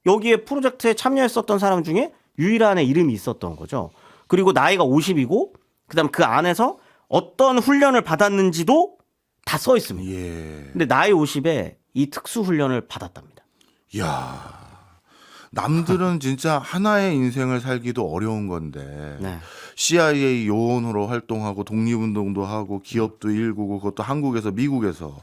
여기에 프로젝트에 참여했었던 사람 중에 유일한의 이름이 있었던 거죠. 그리고 나이가 50이고 그다음 그 안에서 어떤 훈련을 받았는지도 다 써 있습니다. 근데 나이 50에 이 특수 훈련을 받았답니다. 이야. 남들은 진짜 하나의 인생을 살기도 어려운 건데 네. CIA 요원으로 활동하고 독립운동도 하고 기업도 일구고 그것도 한국에서 미국에서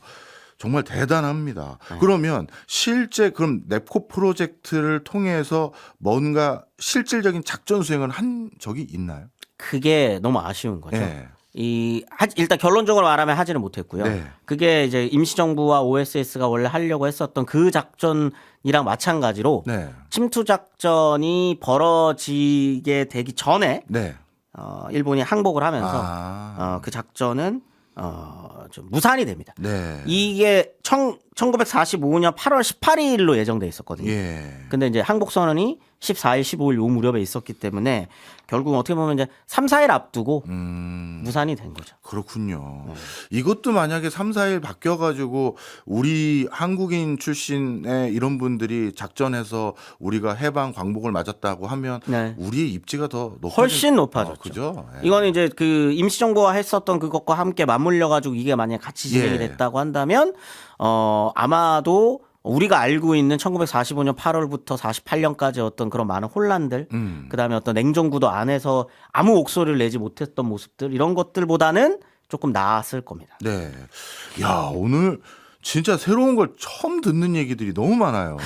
정말 대단합니다. 그러면 실제 그럼 네코 프로젝트를 통해서 뭔가 실질적인 작전 수행을 한 적이 있나요? 그게 너무 아쉬운 거죠. 일단 결론적으로 말하면 하지는 못했고요. 그게 이제 임시정부와 OSS가 원래 하려고 했었던 그 작전이랑 마찬가지로 침투 작전이 벌어지게 되기 전에 일본이 항복을 하면서 그 작전은 좀 무산이 됩니다. 이게 1945년 8월 18일로 예정돼 있었거든요. 근데 이제 항복 선언이 14일, 15일 요 무렵에 있었기 때문에 결국 어떻게 보면 이제 3, 4일 앞두고 무산이 된 거죠. 그렇군요. 이것도 만약에 3, 4일 바뀌어가지고 우리 한국인 출신의 이런 분들이 작전해서 우리가 해방 광복을 맞았다고 하면 우리의 입지가 더 훨씬 높아졌죠. 그죠? 이거는 이제 그 임시정부가 했었던 그것과 함께 맞물려가지고 이게 만약에 같이 진행이 됐다고 한다면 아마도 우리가 알고 있는 1945년 8월부터 48년까지 어떤 그런 많은 혼란들, 그다음에 어떤 냉정구도 안에서 아무 목소리를 내지 못했던 모습들 이런 것들보다는 조금 나았을 겁니다. 야, 오늘 진짜 새로운 걸 처음 듣는 얘기들이 너무 많아요.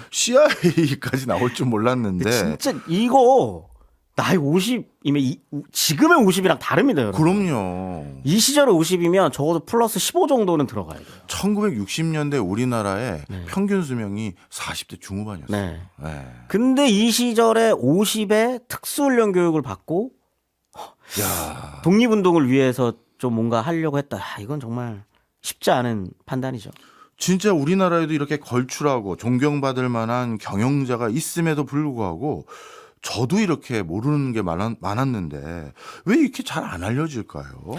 CIA까지 나올 줄 몰랐는데. 진짜 이거 나이 50이면 지금의 50이랑 다릅니다, 여러분. 그럼요. 이 시절의 50이면 적어도 플러스 15 정도는 들어가야 돼요. 1960년대 우리나라의 평균 수명이 40대 중후반이었어요. 근데 이 시절에 50에 특수훈련 교육을 받고 독립운동을 위해서 좀 뭔가 하려고 했다. 이건 정말 쉽지 않은 판단이죠. 진짜 우리나라에도 이렇게 걸출하고 존경받을 만한 경영자가 있음에도 불구하고 저도 이렇게 모르는 게 많았는데 왜 이렇게 잘 안 알려질까요?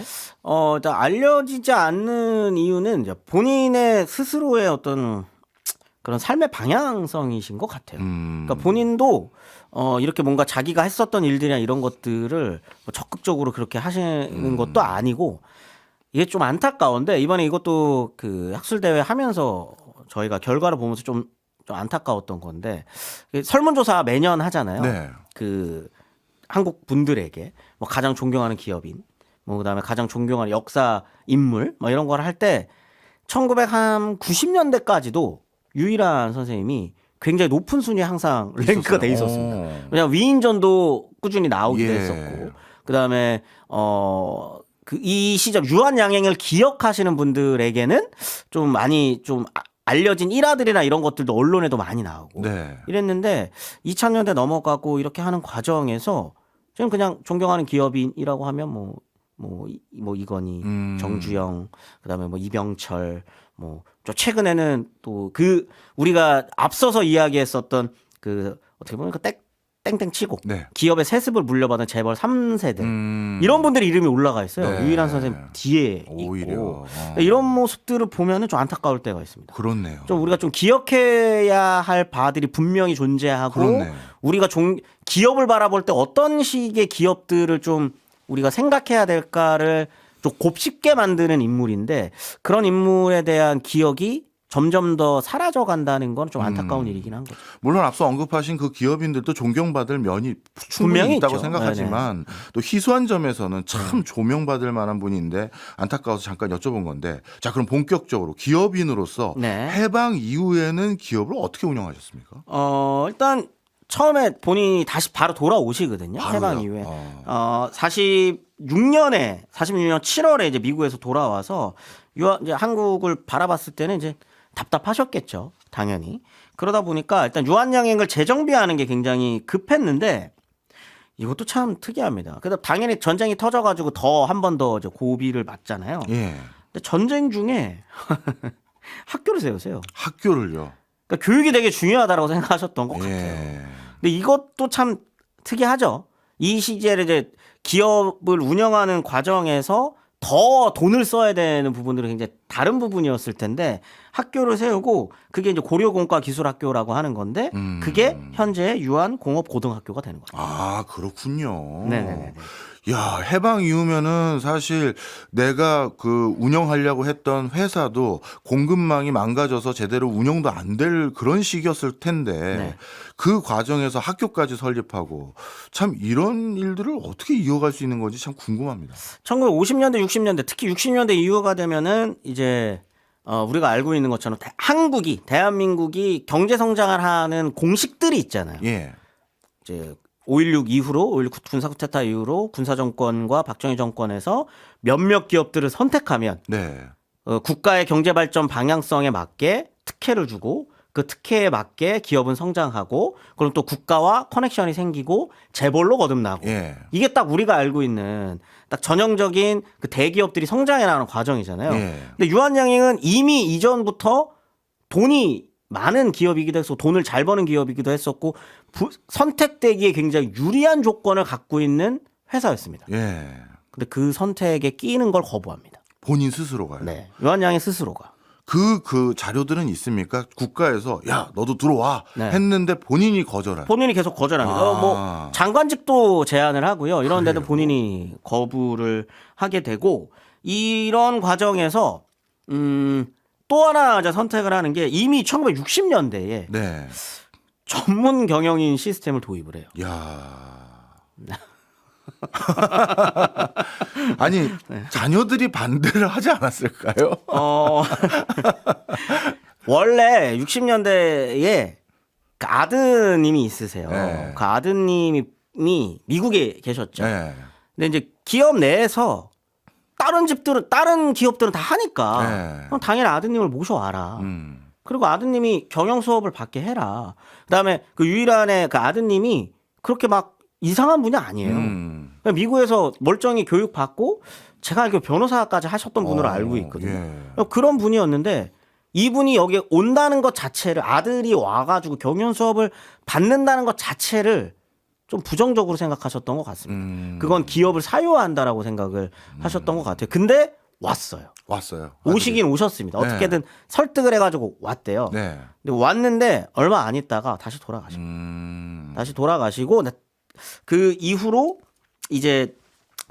일단 알려지지 않는 이유는 이제 본인의 스스로의 어떤 그런 삶의 방향성이신 것 같아요. 그러니까 본인도 이렇게 뭔가 자기가 했었던 일들이나 이런 것들을 뭐 적극적으로 그렇게 하시는 것도 아니고 이게 좀 안타까운데 이번에 이것도 그 학술대회 하면서 저희가 결과를 보면서 좀 안타까웠던 건데 설문조사 매년 하잖아요. 그 한국 분들에게 뭐 가장 존경하는 기업인, 뭐 그다음에 가장 존경하는 역사 인물, 뭐 이런 걸 할 때 1990년대까지도 유일한 선생님이 굉장히 높은 순위에 항상 랭크가 돼 있었습니다. 왜냐하면 위인전도 꾸준히 나오기도 했었고, 그다음에 이 시절 유한양행을 기억하시는 분들에게는 좀 많이 좀 알려진 일화들이나 이런 것들도 언론에도 많이 나오고 이랬는데 2000년대 넘어가고 이렇게 하는 과정에서 저는 그냥 존경하는 기업인이라고 하면 뭐 이건희, 정주영, 그다음에 뭐 이병철, 뭐 최근에는 또 그 우리가 앞서서 이야기했었던 그 어떻게 보면 그 땡땡 치고 기업의 세습을 물려받은 재벌 3세들 이런 분들이 이름이 올라가 있어요. 유일한 선생님 뒤에 있고 이런 모습들을 보면은 좀 안타까울 때가 있습니다. 그렇네요. 좀 우리가 좀 기억해야 할 바들이 분명히 존재하고 우리가 기업을 바라볼 때 어떤 식의 기업들을 좀 우리가 생각해야 될까를 좀 곱씹게 만드는 인물인데 그런 인물에 대한 기억이 점점 더 사라져 간다는 건 좀 안타까운 일이긴 한 거죠. 물론 앞서 언급하신 그 기업인들도 존경받을 면이 충분히 있다고 있죠. 생각하지만 또 희소한 점에서는 참 조명받을 만한 분인데 안타까워서 잠깐 여쭤본 건데 자 그럼 본격적으로 기업인으로서 해방 이후에는 기업을 어떻게 운영하셨습니까? 일단 처음에 본인이 다시 바로 돌아오시거든요. 해방 이후에. 46년 7월에 이제 미국에서 돌아와서 이제 한국을 바라봤을 때는 이제 답답하셨겠죠. 당연히. 그러다 보니까 일단 유한양행을 재정비하는 게 굉장히 급했는데 이것도 참 특이합니다. 그래서 당연히 전쟁이 터져가지고 더 한 번 더 고비를 맞잖아요. 근데 전쟁 중에 학교를 세우세요. 학교를요? 그러니까 교육이 되게 중요하다고 생각하셨던 것 같아요. 근데 이것도 참 특이하죠. 이 시절에 이제 기업을 운영하는 과정에서 더 돈을 써야 되는 부분들은 굉장히 다른 부분이었을 텐데 학교를 세우고 그게 이제 고려공과기술학교라고 하는 건데 그게 현재 유한공업고등학교가 되는 거죠. 아, 그렇군요. 네네네. 야, 해방 이후면은 사실 내가 그 운영하려고 했던 회사도 공급망이 망가져서 제대로 운영도 안 될 그런 시기였을 텐데 네. 그 과정에서 학교까지 설립하고 참 이런 일들을 어떻게 이어갈 수 있는 건지 참 궁금합니다. 1950년대, 60년대, 특히 60년대 이후가 되면은 이제 우리가 알고 있는 것처럼 대한민국이 경제 성장을 하는 공식들이 있잖아요. 예. 이제 5.16 이후로 5.16 군사 쿠데타 이후로 군사 정권과 박정희 정권에서 몇몇 기업들을 선택하면 네. 국가의 경제 발전 방향성에 맞게 특혜를 주고 그 특혜에 맞게 기업은 성장하고 그럼 또 국가와 커넥션이 생기고 재벌로 거듭나고 예. 이게 딱 우리가 알고 있는 딱 전형적인 그 대기업들이 성장해 나가는 과정이잖아요. 예. 근데 유한양행은 이미 이전부터 돈이 많은 기업이기도 했고 돈을 잘 버는 기업이기도 했었고 선택되기에 굉장히 유리한 조건을 갖고 있는 회사였습니다. 예. 근데 그 선택에 끼는 걸 거부합니다. 본인 스스로가요. 네. 유한양행 스스로가. 그 자료들은 있습니까? 국가에서 야 너도 들어와 네. 했는데 본인이 거절한. 본인이 계속 거절합니다. 뭐 장관직도 제안을 하고요. 이런 데도 본인이 거부를 하게 되고 이런 과정에서 또 하나 이제 선택을 하는 게 이미 1960년대에 네. 전문 경영인 시스템을 도입을 해요. 야. 아니 자녀들이 반대를 하지 않았을까요? 원래 60년대에 그 아드님이 있으세요. 네. 그 아드님이 미국에 계셨죠. 네. 근데 이제 기업 내에서 다른 기업들은 다 하니까 네. 그럼 당연히 아드님을 모셔와라. 그리고 아드님이 경영 수업을 받게 해라. 그다음에 그 유일한의 그 아드님이 그렇게 막 이상한 분이 아니에요. 그냥 미국에서 멀쩡히 교육 받고 제가 알기로 변호사까지 하셨던 분으로 알고 있거든요. 예. 그런 분이었는데 이분이 여기에 온다는 것 자체를 아들이 와가지고 경영 수업을 받는다는 것 자체를 좀 부정적으로 생각하셨던 것 같습니다. 그건 기업을 사유한다라고 생각을 하셨던 것 같아요. 근데 왔어요. 오시긴 오셨습니다. 어떻게든 설득을 해가지고 왔대요. 네. 근데 왔는데 얼마 안 있다가 다시 돌아가시고 다시 돌아가시고 그 이후로 이제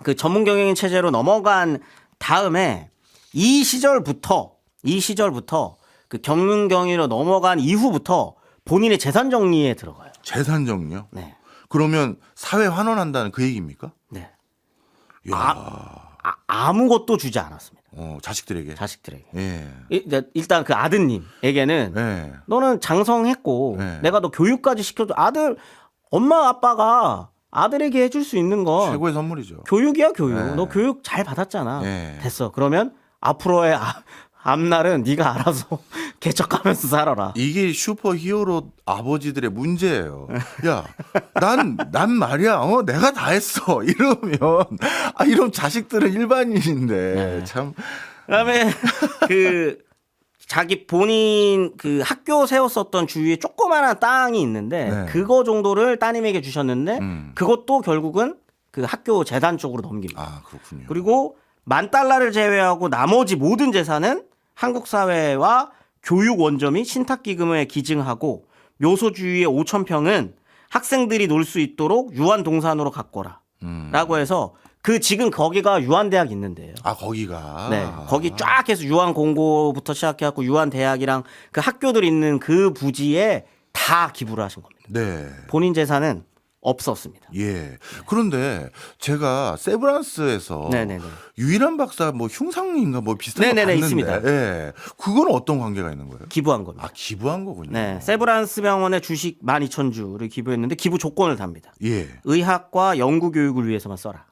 그 전문 경영인 체제로 넘어간 다음에 이 시절부터 그 경영 경영으로 넘어간 이후부터 본인의 재산 정리에 들어가요. 재산 정리요? 네. 그러면 사회 환원한다는 그 얘기입니까? 네. 야. 아무것도 주지 않았습니다. 자식들에게. 예. 일단 그 아드님에게는 예. 너는 장성했고 네. 내가 너 교육까지 시켜줘. 엄마 아빠가 아들에게 해줄 수 있는 건 최고의 선물이죠. 교육이야 교육. 네. 너 교육 잘 받았잖아. 네. 됐어. 그러면 앞으로의 앞날은 네가 알아서 개척하면서 살아라. 이게 슈퍼히어로 아버지들의 문제예요. 야, 난 말이야, 내가 다 했어. 이런 자식들은 일반인인데 참. 그다음에 그 자기 본인 그 학교 세웠었던 주위에 조그마한 땅이 있는데 네. 그거 정도를 따님에게 주셨는데 그것도 결국은 그 학교 재단 쪽으로 넘깁니다. 아, 그렇군요. 그리고 $10,000를 제외하고 나머지 모든 재산은 한국 사회와 교육 원점이 신탁기금에 기증하고 묘소 주위의 5,000평은 학생들이 놀 수 있도록 유한동산으로 가꿔라. 라고 해서 그 지금 거기가 유한대학 있는데요. 아, 거기가. 네. 거기 쫙 해서 유한공고부터 시작해갖고 유한대학이랑 그 학교들 있는 그 부지에 다 기부를 하신 겁니다. 네. 본인 재산은 없었습니다. 예. 그런데 제가 세브란스에서 네네네. 유일한 박사 뭐 흉상인가 뭐 비슷한 거 네네네, 봤는데. 있습니다. 예. 그건 어떤 관계가 있는 거예요? 기부한 겁니다. 아, 기부한 거군요. 네. 세브란스 병원에 주식 12,000주를 기부했는데 기부 조건을 답니다. 예. 의학과 연구 교육을 위해서만 써라.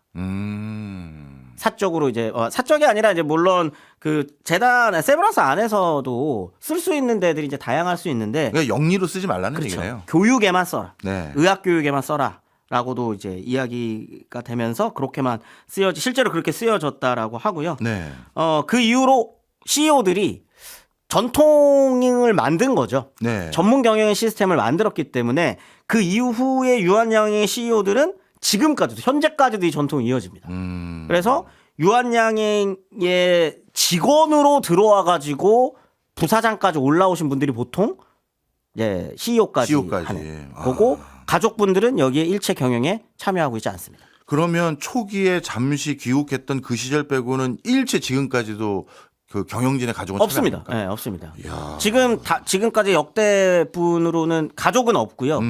사적으로 이제 사적이 아니라 이제 물론 그 재단 세브란스 안에서도 쓸 수 있는 데들이 이제 다양할 수 있는데 그러니까 영리로 쓰지 말라는 그렇죠. 얘기네요. 교육에만 써라. 네. 의학 교육에만 써라라고도 이제 이야기가 되면서 그렇게만 실제로 그렇게 쓰여졌다라고 하고요. 네. 그 이후로 CEO들이 전통을 만든 거죠. 네. 전문 경영의 시스템을 만들었기 때문에 그 이후에 유한양행 CEO들은 지금까지도 현재까지도 이 전통이 이어집니다. 그래서 유한양행의 직원으로 들어와 가지고 부사장까지 올라오신 분들이 보통 CEO까지 하는 거고 가족분들은 여기에 일체 경영에 참여하고 있지 않습니다. 그러면 초기에 잠시 귀국했던 그 시절 빼고는 일체 지금까지도 그 경영진의 가족은 없습니다. 참여 안 합니까? 없습니다. 이야. 지금까지 역대분으로는 가족은 없고요.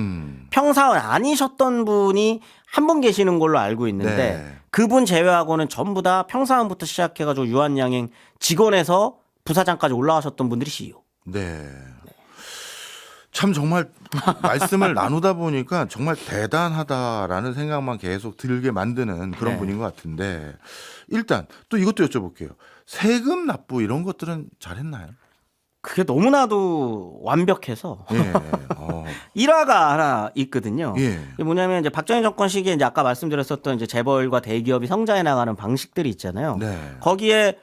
평사원 아니셨던 분이 한 분 계시는 걸로 알고 있는데 네. 그분 제외하고는 전부 다 평사원부터 시작해가지고 유한양행 직원에서 부사장까지 올라가셨던 분들이 CEO. 네. 참 정말 말씀을 나누다 보니까 정말 대단하다라는 생각만 계속 들게 만드는 그런 네. 분인 것 같은데 일단 또 이것도 여쭤볼게요. 세금 납부 이런 것들은 잘했나요? 그게 너무나도 완벽해서 예. 일화가 하나 있거든요. 예. 이게 뭐냐면 이제 박정희 정권 시기에 이제 아까 말씀드렸었던 이제 재벌과 대기업이 성장해 나가는 방식들이 있잖아요. 네. 거기에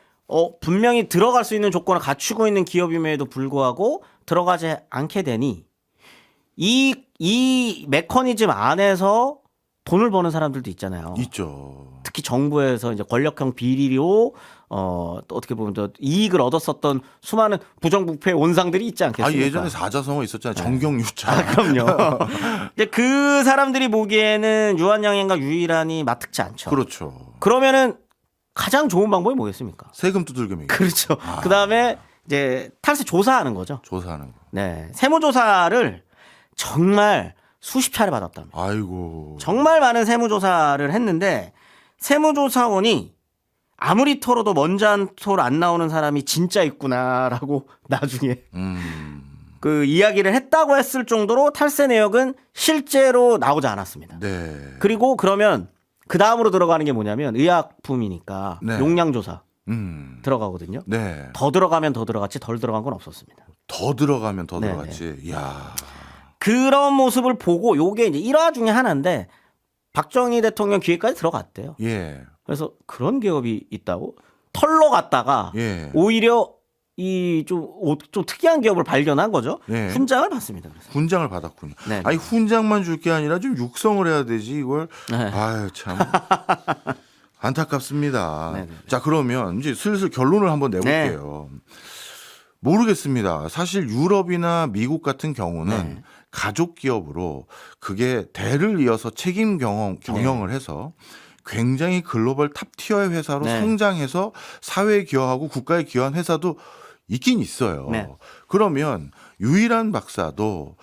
분명히 들어갈 수 있는 조건을 갖추고 있는 기업임에도 불구하고 들어가지 않게 되니 이 메커니즘 안에서 돈을 버는 사람들도 있잖아요. 있죠. 특히 정부에서 이제 권력형 비리로 또 어떻게 보면 또 이익을 얻었었던 수많은 부정부패 원상들이 있지 않겠습니까? 예전에 사자성어 있었잖아요. 정경유착. 그럼요. 근데 그 사람들이 보기에는 유한양행과 유일한이 마뜩지 않죠. 그렇죠. 그러면은 가장 좋은 방법이 뭐겠습니까? 세금 두들겨 그렇죠. 그 다음에 이제 탈세 조사하는 거죠. 조사하는 거. 네, 세무조사를 정말 수십 차례 받았답니다. 아이고. 정말 많은 세무조사를 했는데 세무조사원이 아무리 털어도 먼지 한 톨 안 나오는 사람이 진짜 있구나라고 나중에 그 이야기를 했다고 했을 정도로 탈세 내역은 실제로 나오지 않았습니다. 네. 그리고 그러면 그 다음으로 들어가는 게 뭐냐면 의약품이니까 네. 용량조사 들어가거든요. 네. 더 들어가면 더 들어갔지 덜 들어간 건 없었습니다. 더 들어가면 더 네네. 들어갔지. 이야. 그런 모습을 보고 요게 이제 일화 중에 하나인데 박정희 대통령 기획까지 들어갔대요. 예. 그래서 그런 기업이 있다고 털러 갔다가 예. 오히려 이 좀 특이한 기업을 발견한 거죠. 네. 훈장을 받습니다. 그래서. 훈장을 받았군요. 네. 아니 훈장만 줄 게 아니라 좀 육성을 해야 되지 이걸. 네. 아유 참 안타깝습니다. 네. 자 그러면 이제 슬슬 결론을 한번 내볼게요. 모르겠습니다. 사실 유럽이나 미국 같은 경우는 가족 기업으로 그게 대를 이어서 책임 경영을 해서 굉장히 글로벌 탑 티어의 회사로 성장해서 사회에 기여하고 국가에 기여한 회사도 있긴 있어요. 그러면 유일한 박사도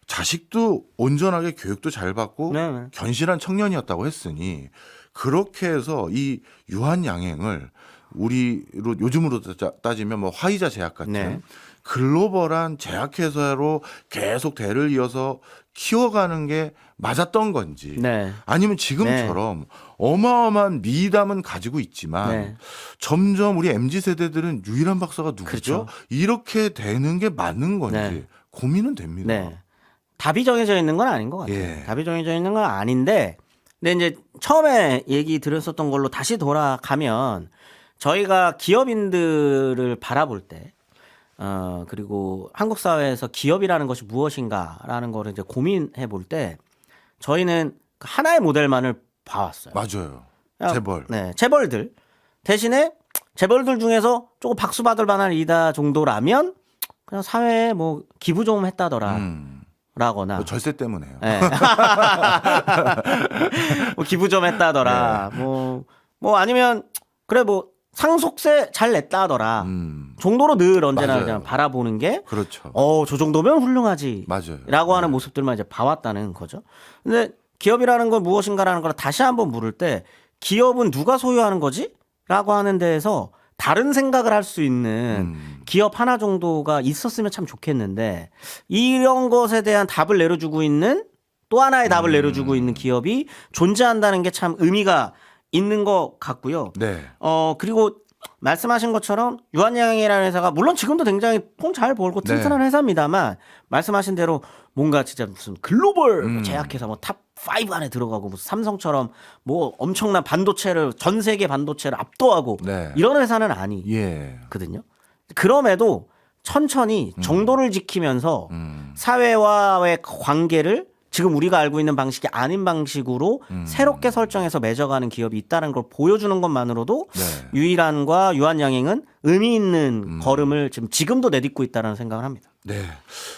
자식도 온전하게 교육도 잘 받고 견실한 청년이었다고 했으니 그렇게 해서 이 유한양행을 우리로 요즘으로 따지면 뭐 화이자 제약 같은 글로벌한 제약회사로 계속 대를 이어서 키워가는 게 맞았던 건지 아니면 지금처럼 어마어마한 미담은 가지고 있지만 점점 우리 MZ세대들은 유일한 박사가 누구죠? 그렇죠. 이렇게 되는 게 맞는 건지 고민은 됩니다. 답이 정해져 있는 건 아닌 것 같아요. 답이 정해져 있는 건 아닌데 근데 이제 처음에 얘기 드렸었던 걸로 다시 돌아가면 저희가 기업인들을 바라볼 때 그리고 한국 사회에서 기업이라는 것이 무엇인가라는 거를 이제 고민해 볼 때 저희는 하나의 모델만을 봐왔어요. 맞아요. 재벌. 재벌들 대신에 재벌들 중에서 조금 박수 받을 만한 리더 정도라면 그냥 사회에 뭐 기부 좀 했다더라. 라거나 뭐 절세 때문에요. 뭐 기부 좀 했다더라. 뭐 아니면 그래 뭐 상속세 잘 냈다더라. 정도로 늘 언제나 그냥 바라보는 게 그렇죠. 저 정도면 훌륭하지. 맞아요. 라고 하는 모습들만 이제 봐왔다는 거죠. 근데 기업이라는 건 무엇인가라는 걸 다시 한번 물을 때 기업은 누가 소유하는 거지? 라고 하는 데에서 다른 생각을 할 수 있는 기업 하나 정도가 있었으면 참 좋겠는데 이런 것에 대한 답을 내려주고 있는 또 하나의 답을 내려주고 있는 기업이 존재한다는 게 참 의미가 있는 것 같고요. 그리고 말씀하신 것처럼 유한양행이라는 회사가 물론 지금도 굉장히 돈 잘 벌고 튼튼한 회사입니다만 말씀하신 대로 뭔가 진짜 무슨 글로벌 제약회사 뭐 탑 5 안에 들어가고 무슨 삼성처럼 뭐 엄청난 반도체를 전 세계 반도체를 압도하고 이런 회사는 아니거든요. 그럼에도 천천히 정도를 지키면서 사회와의 관계를 지금 우리가 알고 있는 방식이 아닌 방식으로 새롭게 설정해서 맺어가는 기업이 있다는 걸 보여주는 것만으로도 네. 유일한과 유한양행은 의미 있는 걸음을 지금도 내딛고 있다는 생각을 합니다. 네,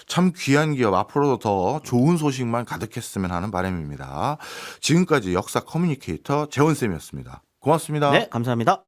참 귀한 기업 앞으로도 더 좋은 소식만 가득했으면 하는 바람입니다. 지금까지 역사 커뮤니케이터 재원쌤이었습니다. 고맙습니다. 네, 감사합니다.